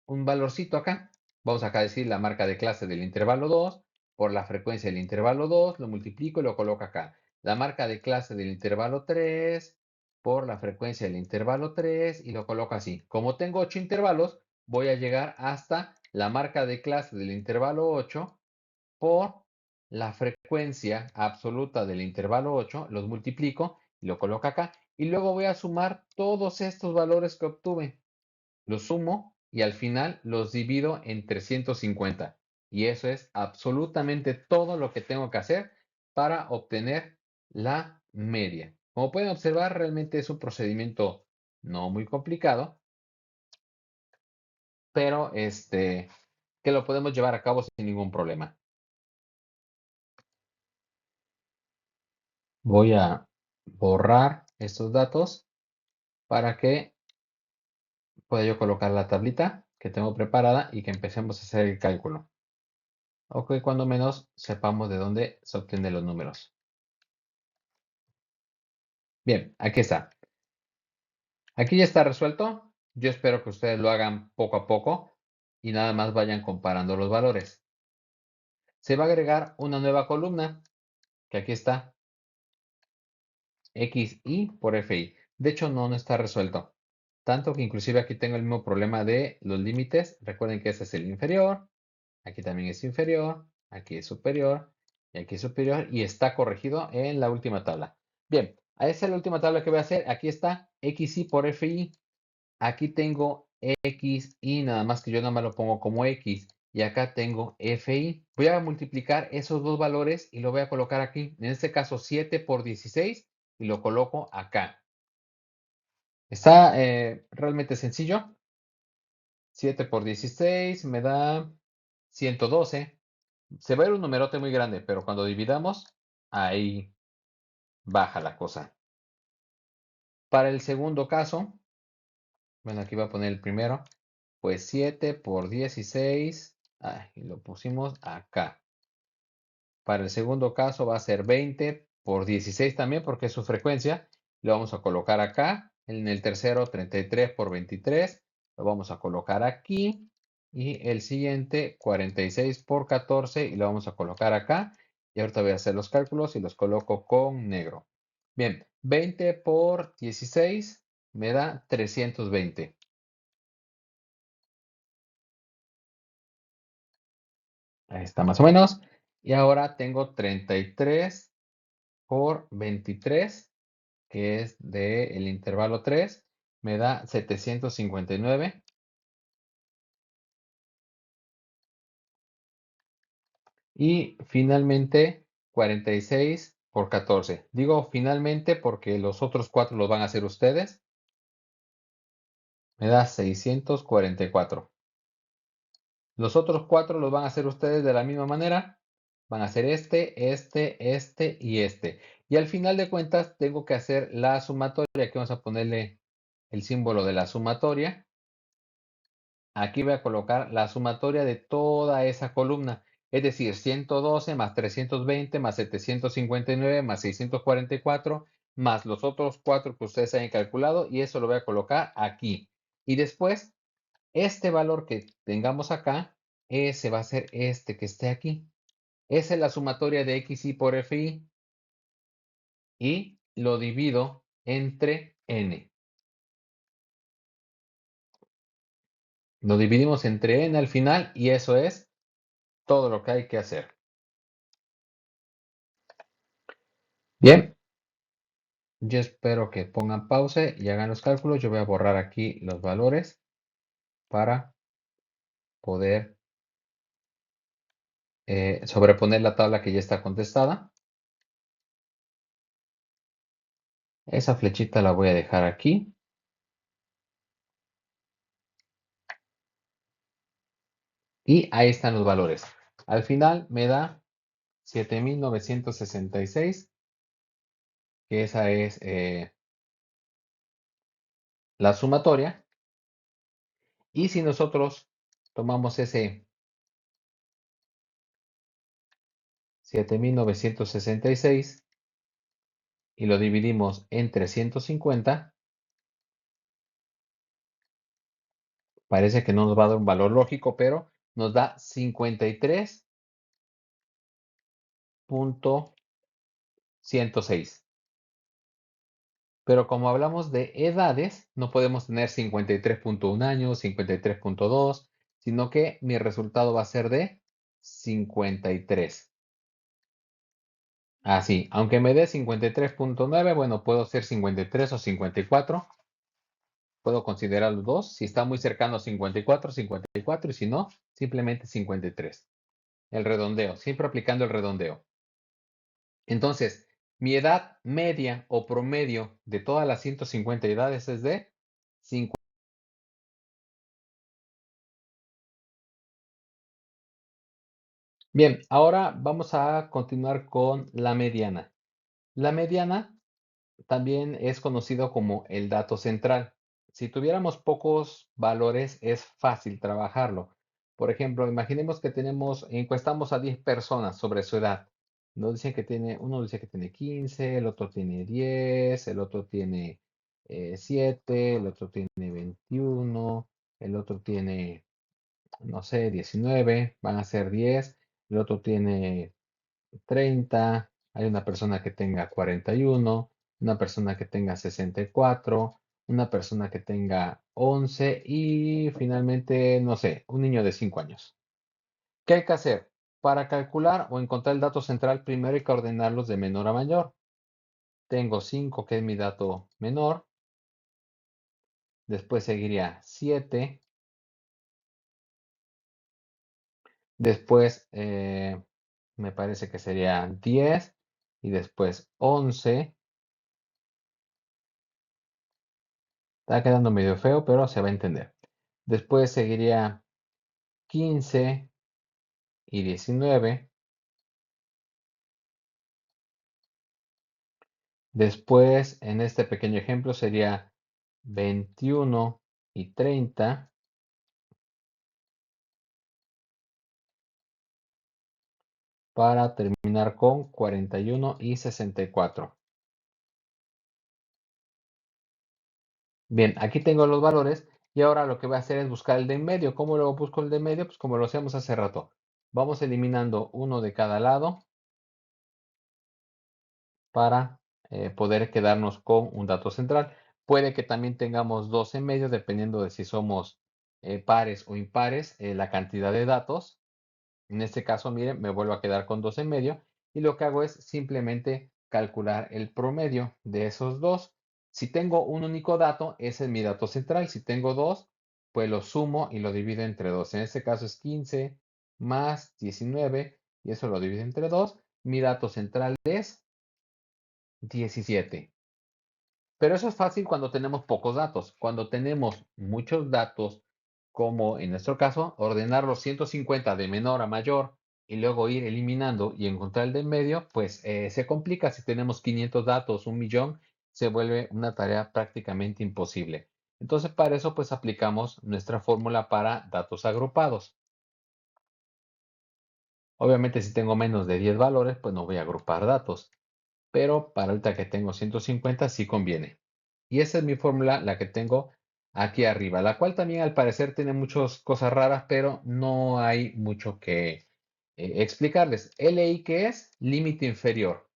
un valorcito acá. Vamos acá a decir la marca de clase del intervalo 2 por la frecuencia del intervalo 2, lo multiplico y lo coloco acá. La marca de clase del intervalo 3 por la frecuencia del intervalo 3 y lo coloco así. Como tengo 8 intervalos, voy a llegar hasta la marca de clase del intervalo 8 por la frecuencia absoluta del intervalo 8, los multiplico y lo coloco acá. Y luego voy a sumar todos estos valores que obtuve. Los sumo y al final los divido entre 150. Y eso es absolutamente todo lo que tengo que hacer para obtener la media. Como pueden observar, realmente es un procedimiento no muy complicado, pero que lo podemos llevar a cabo sin ningún problema. Voy a borrar estos datos para que pueda yo colocar la tablita que tengo preparada y que empecemos a hacer el cálculo. O que cuando menos sepamos de dónde se obtienen los números. Bien, aquí está. Aquí ya está resuelto. Yo espero que ustedes lo hagan poco a poco y nada más vayan comparando los valores. Se va a agregar una nueva columna, que aquí está, XI por FI. De hecho, no está resuelto. Tanto que inclusive aquí tengo el mismo problema de los límites. Recuerden que ese es el inferior, aquí también es inferior, aquí es superior y aquí es superior y está corregido en la última tabla. Bien, a esa es la última tabla que voy a hacer. Aquí está XI por FI. Aquí tengo XI, nada más que yo nada más lo pongo como X. Y acá tengo FI. Voy a multiplicar esos dos valores y lo voy a colocar aquí. En este caso 7 por 16 y lo coloco acá. Está realmente sencillo. 7 por 16 me da 112. Se va a ir un numerote muy grande, pero cuando dividamos, ahí baja la cosa. Para el segundo caso, bueno, aquí voy a poner el primero, pues 7 por 16, y lo pusimos acá. Para el segundo caso va a ser 20 por 16 también, porque es su frecuencia. Lo vamos a colocar acá. En el tercero, 33 por 23. Lo vamos a colocar aquí. Y el siguiente, 46 por 14. Y lo vamos a colocar acá. Y ahorita voy a hacer los cálculos y los coloco con negro. Bien, 20 por 16 me da 320. Ahí está más o menos. Y ahora tengo 33 por 23, que es del intervalo 3, me da 759. Y finalmente 46 por 14. Digo finalmente porque los otros cuatro los van a hacer ustedes. Me da 644. Los otros cuatro los van a hacer ustedes de la misma manera. Van a hacer este y este. Y al final de cuentas tengo que hacer la sumatoria. Aquí vamos a ponerle el símbolo de la sumatoria. Aquí voy a colocar la sumatoria de toda esa columna. Es decir, 112 más 320 más 759 más 644 más los otros cuatro que ustedes hayan calculado. Y eso lo voy a colocar aquí. Y después, este valor que tengamos acá, ese va a ser este que esté aquí. Esa es la sumatoria de XI por FI. Y lo divido entre N. Lo dividimos entre N al final y eso es todo lo que hay que hacer. Bien, yo espero que pongan pausa y hagan los cálculos. Yo voy a borrar aquí los valores para poder sobreponer la tabla que ya está contestada. Esa flechita la voy a dejar aquí. Y ahí están los valores. Al final me da 7.966, que esa es la sumatoria. Y si nosotros tomamos ese 7.966 y lo dividimos entre 150, parece que no nos va a dar un valor lógico, pero nos da 53.106. Pero como hablamos de edades, no podemos tener 53.1 años, 53.2, sino que mi resultado va a ser de 53. Así, aunque me dé 53.9, bueno, puedo ser 53 o 54. Puedo considerar los dos. Si está muy cercano a 54, 54, y si no, simplemente 53. El redondeo, siempre aplicando el redondeo. Entonces, mi edad media o promedio de todas las 150 edades es de 50. Bien, ahora vamos a continuar con la mediana. La mediana también es conocido como el dato central. Si tuviéramos pocos valores, es fácil trabajarlo. Por ejemplo, imaginemos que encuestamos a 10 personas sobre su edad. Uno dice que tiene 15, el otro tiene 10, el otro tiene 7, el otro tiene 21, el otro tiene, no sé, 19, van a ser 10, el otro tiene 30, hay una persona que tenga 41, una persona que tenga 64, una persona que tenga 11 y finalmente, no sé, un niño de 5 años. ¿Qué hay que hacer? Para calcular o encontrar el dato central, primero hay que ordenarlos de menor a mayor. Tengo 5, que es mi dato menor, después seguiría 7, después me parece que sería 10 y después 11. Está quedando medio feo, pero se va a entender. Después seguiría 15 y 19. Después, en este pequeño ejemplo, sería 21 y 30 para terminar con 41 y 64. Bien, aquí tengo los valores y ahora lo que voy a hacer es buscar el de en medio. ¿Cómo lo busco el de en medio? Pues como lo hacíamos hace rato. Vamos eliminando uno de cada lado para poder quedarnos con un dato central. Puede que también tengamos dos en medio, dependiendo de si somos pares o impares, la cantidad de datos. En este caso, miren, me vuelvo a quedar con dos en medio y lo que hago es simplemente calcular el promedio de esos dos. Si tengo un único dato, ese es mi dato central. Si tengo dos, pues lo sumo y lo divido entre dos. En este caso es 15 más 19 y eso lo divido entre dos. Mi dato central es 17. Pero eso es fácil cuando tenemos pocos datos. Cuando tenemos muchos datos, como en nuestro caso, ordenar los 150 de menor a mayor y luego ir eliminando y encontrar el de en medio, pues se complica. Si tenemos 500 datos, un millón, se vuelve una tarea prácticamente imposible. Entonces, para eso, pues aplicamos nuestra fórmula para datos agrupados. Obviamente, si tengo menos de 10 valores, pues no voy a agrupar datos. Pero para ahorita que tengo 150 sí conviene. Y esa es mi fórmula, la que tengo aquí arriba, la cual también al parecer tiene muchas cosas raras, pero no hay mucho que explicarles. LI, ¿qué es? Límite inferior.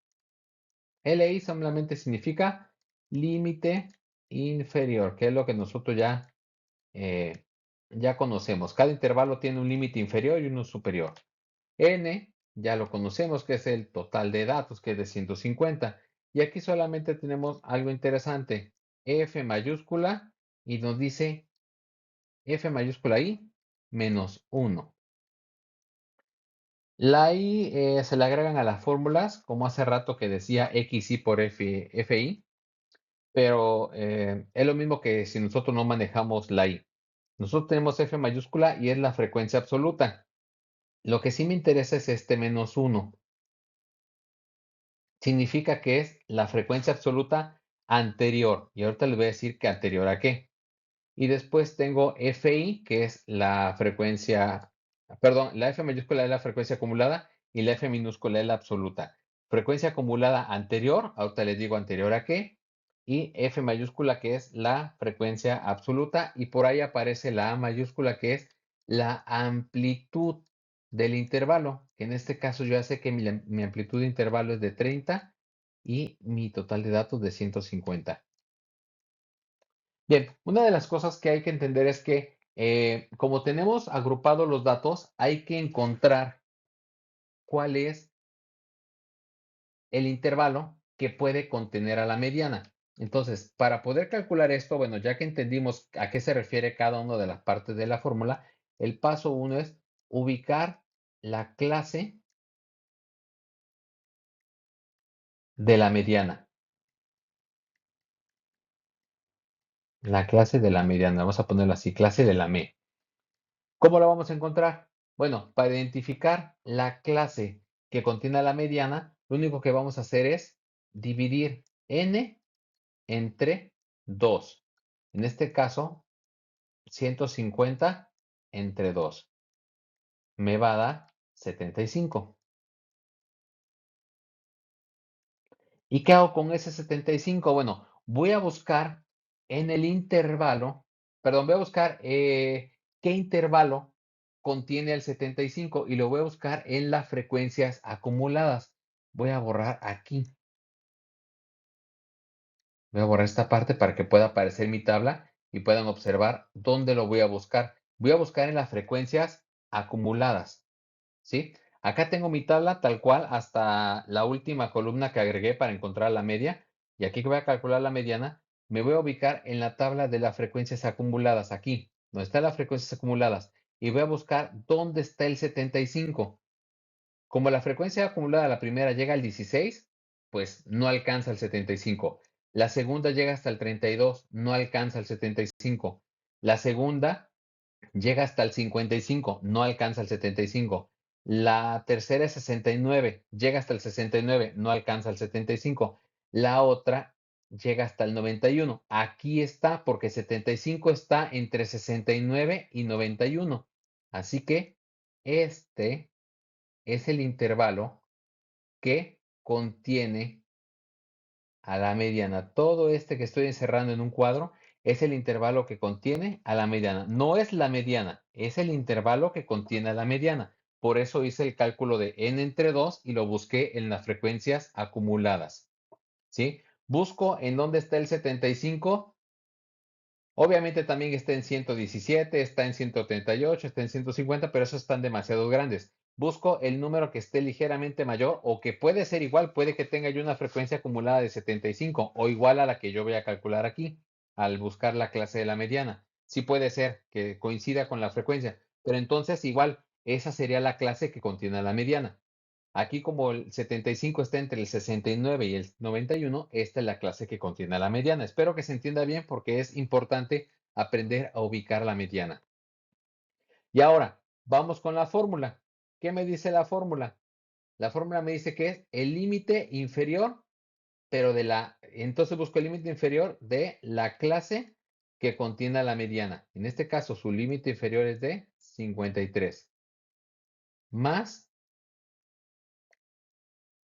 LI solamente significa límite inferior, que es lo que nosotros eh, ya conocemos. Cada intervalo tiene un límite inferior y uno superior. N, ya lo conocemos, que es el total de datos, que es de 150. Y aquí solamente tenemos algo interesante. F mayúscula y nos dice F mayúscula I menos 1. La I se le agregan a las fórmulas, como hace rato que decía XI por FI, pero es lo mismo que si nosotros no manejamos la I. Nosotros tenemos F mayúscula y es la frecuencia absoluta. Lo que sí me interesa es este menos uno. Significa que es la frecuencia absoluta anterior. Y ahorita les voy a decir que anterior a qué. Y después tengo FI, que es la frecuencia, perdón, la F mayúscula es la frecuencia acumulada y la F minúscula es la absoluta. Frecuencia acumulada anterior, ahorita les digo anterior a qué, y F mayúscula que es la frecuencia absoluta y por ahí aparece la A mayúscula que es la amplitud del intervalo, que en este caso yo ya sé que mi amplitud de intervalo es de 30 y mi total de datos de 150. Bien, una de las cosas que hay que entender es que como tenemos agrupados los datos, hay que encontrar cuál es el intervalo que puede contener a la mediana. Entonces, para poder calcular esto, bueno, ya que entendimos a qué se refiere cada una de las partes de la fórmula, el paso uno es ubicar la clase de la mediana. La clase de la mediana, vamos a ponerlo así, clase de la M. ¿Cómo lo vamos a encontrar? Bueno, para identificar la clase que contiene a la mediana, lo único que vamos a hacer es dividir n entre 2. En este caso, 150 entre 2 me va a dar 75. ¿Y qué hago con ese 75? Bueno, voy a buscar en el intervalo, perdón, voy a buscar qué intervalo contiene el 75 y lo voy a buscar en las frecuencias acumuladas. Voy a borrar aquí. Voy a borrar esta parte para que pueda aparecer mi tabla y puedan observar dónde lo voy a buscar. Voy a buscar en las frecuencias acumuladas. ¿Sí? Acá tengo mi tabla tal cual hasta la última columna que agregué para encontrar la media. Y aquí que voy a calcular la mediana, me voy a ubicar en la tabla de las frecuencias acumuladas, aquí, donde están las frecuencias acumuladas. Y voy a buscar dónde está el 75. Como la frecuencia acumulada, la primera llega al 16, pues no alcanza el 75. La segunda llega hasta el 32, no alcanza el 75. La segunda llega hasta el 55, no alcanza el 75. La tercera es 69, llega hasta el 69, no alcanza el 75. La otra llega hasta el 91. Aquí está porque 75 está entre 69 y 91. Así que este es el intervalo que contiene a la mediana. Todo este que estoy encerrando en un cuadro es el intervalo que contiene a la mediana. No es la mediana, es el intervalo que contiene a la mediana. Por eso hice el cálculo de n entre 2 y lo busqué en las frecuencias acumuladas. ¿Sí? Busco en dónde está el 75. Obviamente también está en 117, está en 138, está en 150, pero esos están demasiado grandes. Busco el número que esté ligeramente mayor o que puede ser igual, puede que tenga yo una frecuencia acumulada de 75 o igual a la que yo voy a calcular aquí al buscar la clase de la mediana. Sí puede ser que coincida con la frecuencia, pero entonces igual esa sería la clase que contiene a la mediana. Aquí como el 75 está entre el 69 y el 91, esta es la clase que contiene a la mediana. Espero que se entienda bien porque es importante aprender a ubicar la mediana. Y ahora, vamos con la fórmula. ¿Qué me dice la fórmula? La fórmula me dice que es el límite inferior, pero entonces busco el límite inferior de la clase que contiene a la mediana. En este caso, su límite inferior es de 53, más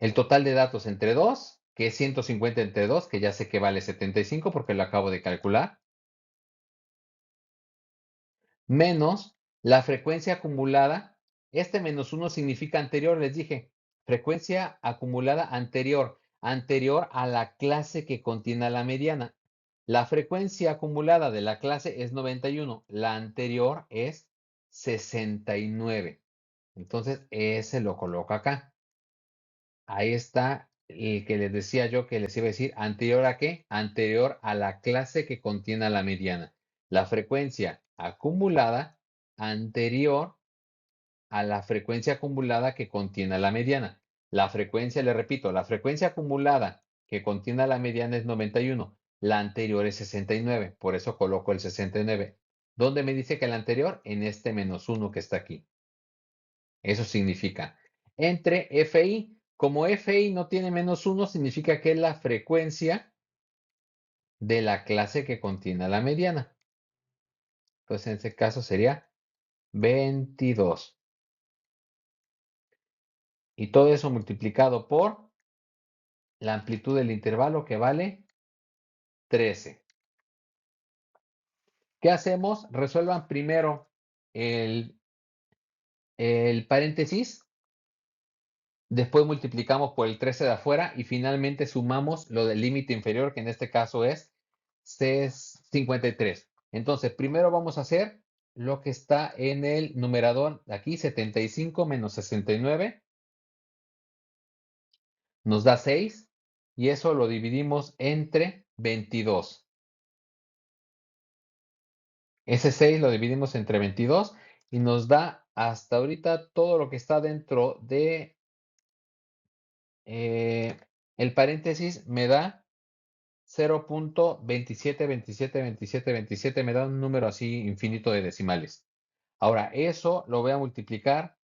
el total de datos entre 2, que es 150 entre 2, que ya sé que vale 75 porque lo acabo de calcular, menos la frecuencia acumulada. Este menos uno significa anterior, les dije. Frecuencia acumulada anterior, anterior a la clase que contiene a la mediana. La frecuencia acumulada de la clase es 91, la anterior es 69. Entonces, ese lo coloco acá. Ahí está el que les decía yo que les iba a decir, ¿anterior a qué? Anterior a la clase que contiene a la mediana. La frecuencia acumulada anterior a la frecuencia acumulada que contiene a la mediana. La frecuencia, le repito, la frecuencia acumulada que contiene a la mediana es 91. La anterior es 69. Por eso coloco el 69. ¿Dónde me dice que la anterior? En este menos uno que está aquí. Eso significa entre FI. Como FI no tiene -1, significa que es la frecuencia de la clase que contiene a la mediana. Entonces, en este caso sería 22. Y todo eso multiplicado por la amplitud del intervalo que vale 13. ¿Qué hacemos? Resuelvan primero el, el paréntesis, después multiplicamos por el 13 de afuera y finalmente sumamos lo del límite inferior, que en este caso es 53. Entonces, primero vamos a hacer lo que está en el numerador aquí, 75 menos 69, nos da 6 y eso lo dividimos entre 22. Ese 6 lo dividimos entre 22 y nos da hasta ahorita todo lo que está dentro de el paréntesis, me da 0.27272727, me da un número así infinito de decimales. Ahora, eso lo voy a multiplicar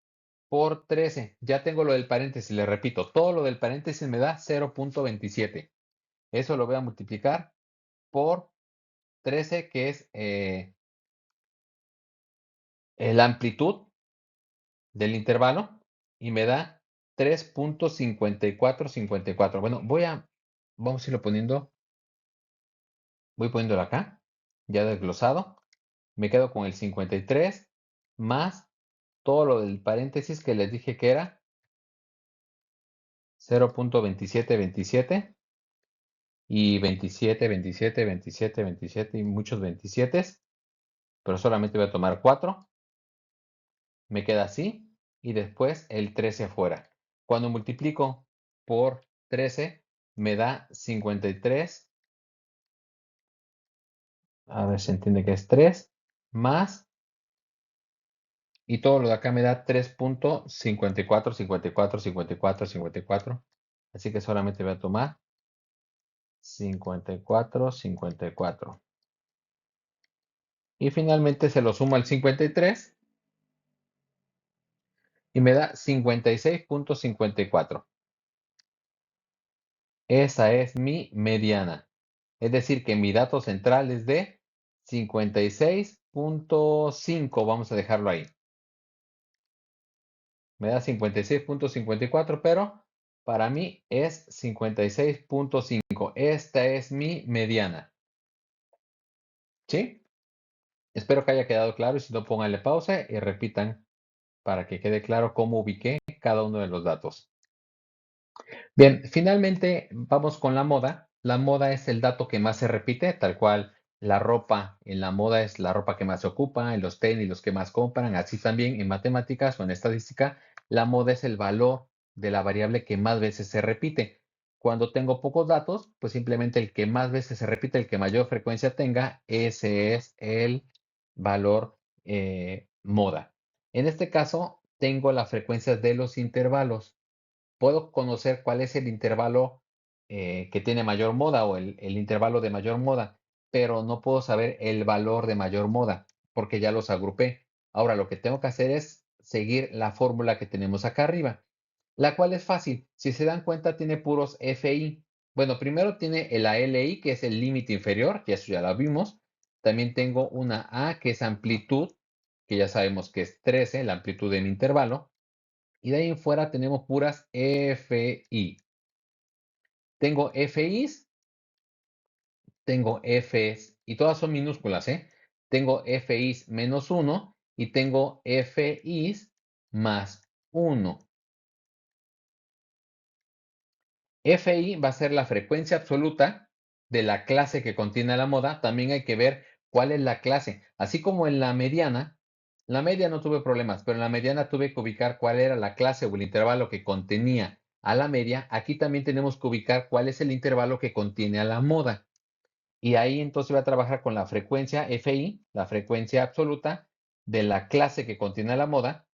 por 13. Ya tengo lo del paréntesis, le repito, todo lo del paréntesis me da 0.27. Eso lo voy a multiplicar por 13, que es la amplitud del intervalo, y me da 3.5454. Bueno, vamos a irlo poniendo, voy poniéndolo acá, ya desglosado. Me quedo con el 53 más todo lo del paréntesis que les dije que era 0.2727 y 27, 27, 27, 27 y muchos 27, pero solamente voy a tomar 4. Me queda así y después el 13 afuera. Cuando multiplico por 13 me da 53. A ver si entiende que es 3 más, y todo lo de acá me da 3.54, 54, 54, 54. Así que solamente voy a tomar 54, 54. Y finalmente se lo sumo al 53 y me da 56.54. Esa es mi mediana. Es decir, que mi dato central es de 56.5. Vamos a dejarlo ahí. Me da 56.54, pero para mí es 56.5. Esta es mi mediana. ¿Sí? Espero que haya quedado claro y si no, pónganle pausa y repitan para que quede claro cómo ubiqué cada uno de los datos. Bien, finalmente vamos con la moda. La moda es el dato que más se repite, tal cual la ropa en la moda es la ropa que más se ocupa, en los tenis los que más compran, así también en matemáticas o en estadística, la moda es el valor de la variable que más veces se repite. Cuando tengo pocos datos, pues simplemente el que más veces se repite, el que mayor frecuencia tenga, ese es el valor moda. En este caso, tengo la frecuencia de los intervalos. Puedo conocer cuál es el intervalo que tiene mayor moda o el intervalo de mayor moda, pero no puedo saber el valor de mayor moda porque ya los agrupé. Ahora lo que tengo que hacer es seguir la fórmula que tenemos acá arriba, la cual es fácil. Si se dan cuenta, tiene puros FI. Bueno, primero tiene el ALI, que es el límite inferior, que eso ya lo vimos. También tengo una A, que es amplitud, que ya sabemos que es 13, la amplitud de mi intervalo. Y de ahí en fuera tenemos puras FI. Tengo FIs, tengo Fs, y todas son minúsculas, ¿eh? Tengo FIs -1 y tengo FIs +1. FI va a ser la frecuencia absoluta de la clase que contiene la moda. También hay que ver cuál es la clase. Así como en la media no tuve problemas, pero en la mediana tuve que ubicar cuál era la clase o el intervalo que contenía a la media. Aquí también tenemos que ubicar cuál es el intervalo que contiene a la moda. Y ahí entonces voy a trabajar con la frecuencia FI, la frecuencia absoluta de la clase que contiene a la moda,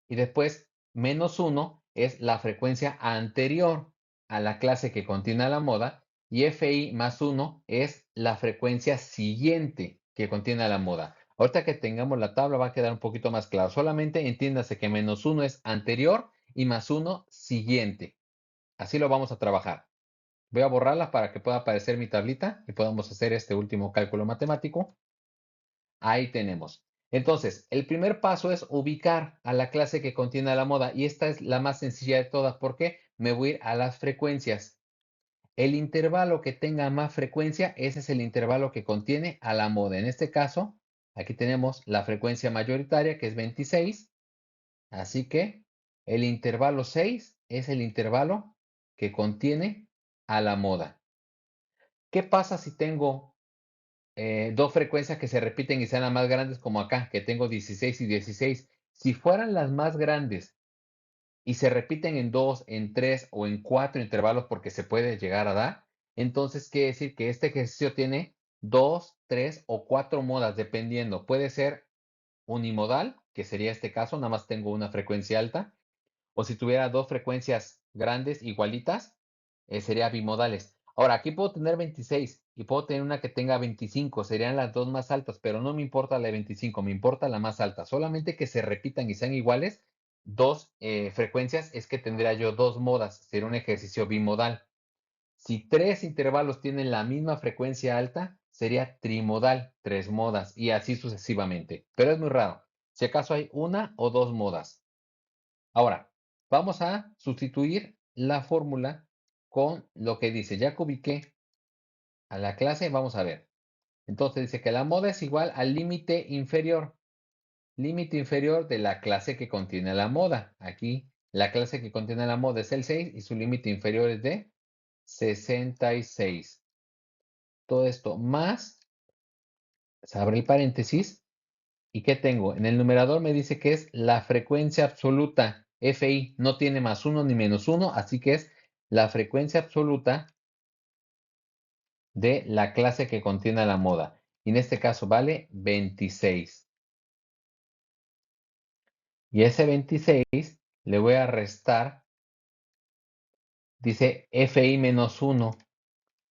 y después -1 es la frecuencia anterior a la clase que contiene a la moda, y FI +1 es la frecuencia siguiente que contiene a la moda. Ahorita que tengamos la tabla va a quedar un poquito más claro. Solamente entiéndase que -1 es anterior y +1 siguiente. Así lo vamos a trabajar. Voy a borrarla para que pueda aparecer mi tablita y podamos hacer este último cálculo matemático. Ahí tenemos. Entonces, el primer paso es ubicar a la clase que contiene la moda y esta es la más sencilla de todas porque me voy a ir a las frecuencias. El intervalo que tenga más frecuencia, ese es el intervalo que contiene a la moda. En este caso, aquí tenemos la frecuencia mayoritaria que es 26, así que el intervalo 6 es el intervalo que contiene a la moda. ¿Qué pasa si tengo dos frecuencias que se repiten y sean las más grandes como acá, que tengo 16 y 16? Si fueran las más grandes y se repiten en 2, en 3 o en 4 intervalos porque se puede llegar a dar, entonces quiere decir que este ejercicio tiene 2, 3 o 4 modas, dependiendo. Puede ser unimodal, que sería este caso, nada más tengo una frecuencia alta, o si tuviera dos frecuencias grandes igualitas, sería bimodales. Ahora, aquí puedo tener 26 y puedo tener una que tenga 25, serían las dos más altas, pero no me importa la de 25, me importa la más alta. Solamente que se repitan y sean iguales, dos frecuencias es que tendría yo dos modas, sería un ejercicio bimodal. Si tres intervalos tienen la misma frecuencia alta, sería trimodal, tres modas, y así sucesivamente. Pero es muy raro. Si acaso hay una o dos modas. Ahora, vamos a sustituir la fórmula con lo que dice. Ya que ubiqué a la clase, vamos a ver. Entonces dice que la moda es igual al límite inferior. Límite inferior de la clase que contiene la moda. Aquí la clase que contiene la moda es el 6 y su límite inferior es de 66. Todo esto más, se abre el paréntesis. ¿Y qué tengo? En el numerador me dice que es la frecuencia absoluta. Fi no tiene +1 ni -1, así que es la frecuencia absoluta de la clase que contiene la moda. Y en este caso vale 26. Y ese 26 le voy a restar, dice Fi -1.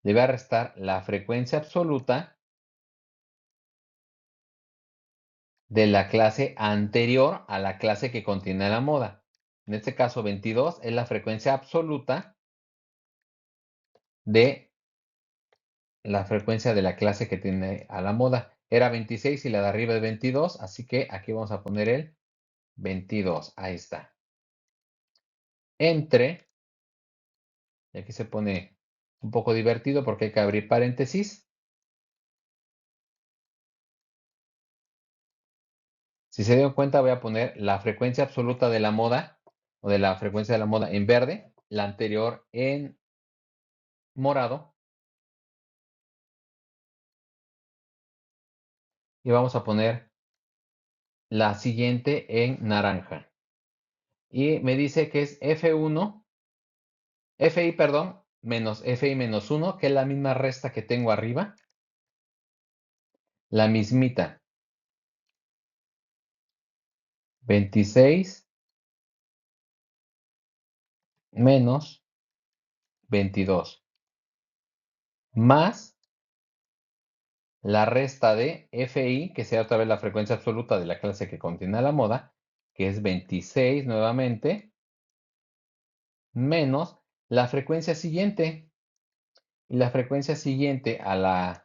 Le voy a restar la frecuencia absoluta de la clase anterior a la clase que contiene la moda. En este caso 22 es la frecuencia absoluta de la frecuencia de la clase que tiene a la moda. Era 26 y la de arriba es 22, así que aquí vamos a poner el 22. Ahí está. Entre, y aquí se pone un poco divertido porque hay que abrir paréntesis. Si se dieron cuenta, voy a poner la frecuencia absoluta de la moda o de la frecuencia de la moda en verde, la anterior en morado y vamos a poner la siguiente en naranja. Y me dice que es F1, FI, perdón, menos FI menos 1, que es la misma resta que tengo arriba, la mismita. 26 menos 22, más la resta de Fi, que sea otra vez la frecuencia absoluta de la clase que contiene la moda, que es 26 nuevamente, menos la frecuencia siguiente. Y la frecuencia siguiente al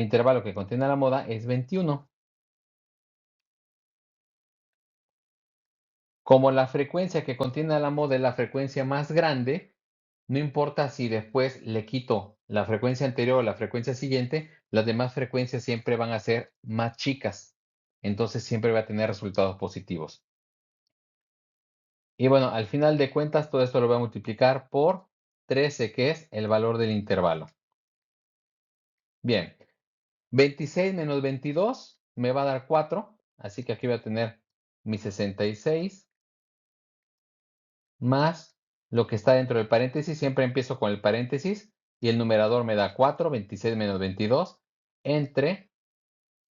intervalo que contiene la moda es 21. Como la frecuencia que contiene la moda es la frecuencia más grande, no importa si después le quito la frecuencia anterior o la frecuencia siguiente, las demás frecuencias siempre van a ser más chicas. Entonces siempre va a tener resultados positivos. Y bueno, al final de cuentas, todo esto lo voy a multiplicar por 13, que es el valor del intervalo. Bien, 26 menos 22 me va a dar 4, así que aquí voy a tener mi 66 más lo que está dentro del paréntesis. Siempre empiezo con el paréntesis y el numerador me da 4, 26 menos 22, entre,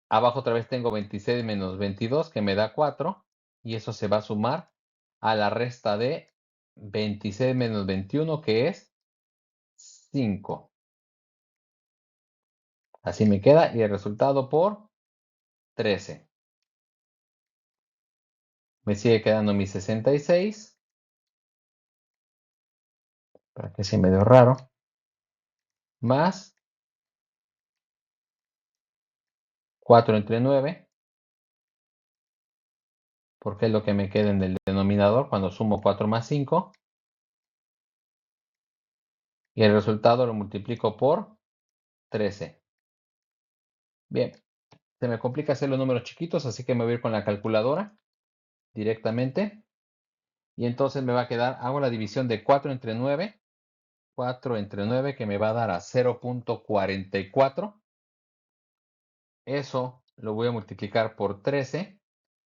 abajo otra vez tengo 26 menos 22 que me da 4 y eso se va a sumar a la resta de 26 menos 21 que es 5. Así me queda y el resultado por 13. Me sigue quedando mi 66, para que sea medio raro, más 4 entre 9, porque es lo que me queda en el denominador cuando sumo 4 más 5, y el resultado lo multiplico por 13. Bien, se me complica hacer los números chiquitos, así que me voy a ir con la calculadora directamente. Y entonces me va a quedar, hago la división de 4 entre 9, 4 entre 9 que me va a dar a 0.44. Eso lo voy a multiplicar por 13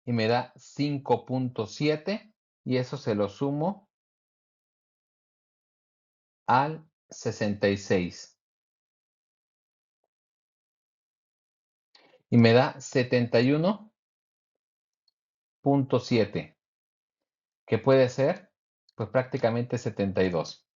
y me da 5.7 y eso se lo sumo al 66 y me da 71.7, que puede ser pues prácticamente 72.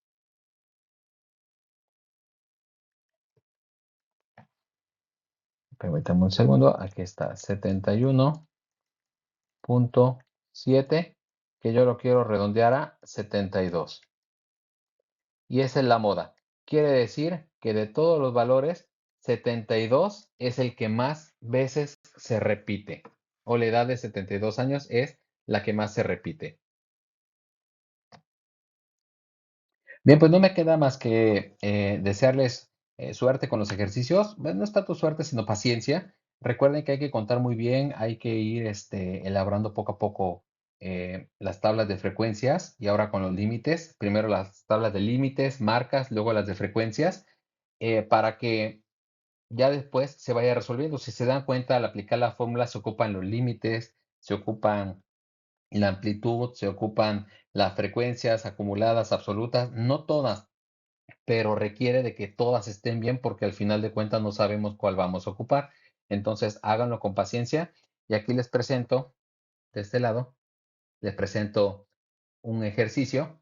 Permítame un segundo, aquí está 71.7, que yo lo quiero redondear a 72. Y esa es la moda. Quiere decir que de todos los valores, 72 es el que más veces se repite. O la edad de 72 años es la que más se repite. Bien, pues no me queda más que desearles suerte con los ejercicios. Bueno, no es tanto suerte, sino paciencia. Recuerden que hay que contar muy bien, hay que ir elaborando poco a poco las tablas de frecuencias y ahora con los límites. Primero las tablas de límites, marcas, luego las de frecuencias, para que ya después se vaya resolviendo. Si se dan cuenta, al aplicar la fórmula se ocupan los límites, se ocupan la amplitud, se ocupan las frecuencias acumuladas absolutas, no todas, pero requiere de que todas estén bien porque al final de cuentas no sabemos cuál vamos a ocupar. Entonces háganlo con paciencia y aquí les presento, de este lado, les presento un ejercicio.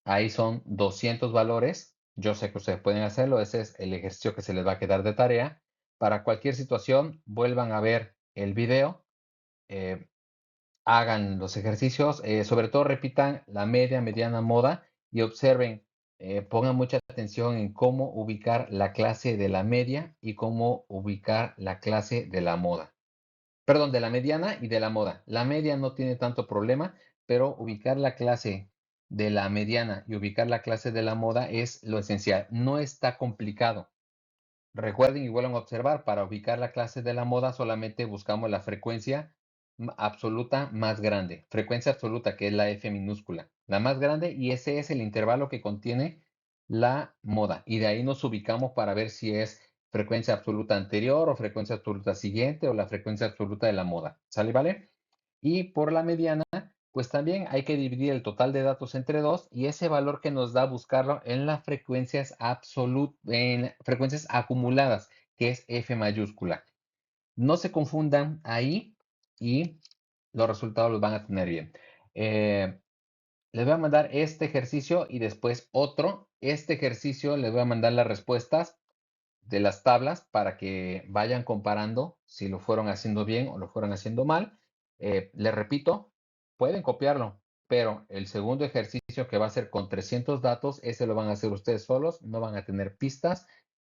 Ahí son 200 valores. Yo sé que ustedes pueden hacerlo. Ese es el ejercicio que se les va a quedar de tarea. Para cualquier situación, vuelvan a ver el video. eh, Hagan los ejercicios, sobre todo repitan la media, mediana, moda y observen, pongan mucha atención en cómo ubicar la clase de la media y cómo ubicar la clase de la moda. Perdón, de la mediana y de la moda. La media no tiene tanto problema, pero ubicar la clase de la mediana y ubicar la clase de la moda es lo esencial. No está complicado. Recuerden y vuelvan a observar, para ubicar la clase de la moda solamente buscamos la frecuencia absoluta más grande. Frecuencia absoluta, que es la F minúscula. La más grande, y ese es el intervalo que contiene la moda. Y de ahí nos ubicamos para ver si es frecuencia absoluta anterior o frecuencia absoluta siguiente o la frecuencia absoluta de la moda. ¿Sale, vale? Y por la mediana, pues también hay que dividir el total de datos entre 2 y ese valor que nos da buscarlo en las frecuencias en frecuencias acumuladas, que es F mayúscula. No se confundan ahí y los resultados los van a tener bien. Les voy a mandar este ejercicio y después otro. Este ejercicio les voy a mandar las respuestas de las tablas para que vayan comparando si lo fueron haciendo bien o lo fueron haciendo mal. Les repito, pueden copiarlo, pero el segundo ejercicio, que va a ser con 300 datos, ese lo van a hacer ustedes solos, no van a tener pistas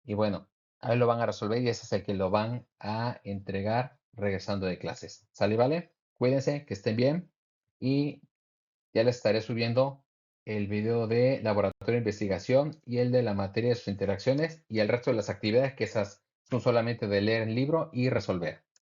y bueno, ahí lo van a resolver y ese es el que lo van a entregar regresando de clases. ¿Sale, vale? Cuídense, que estén bien y ya les estaré subiendo el video de laboratorio de investigación y el de la materia de sus interacciones y el resto de las actividades, que esas son solamente de leer el libro y resolver.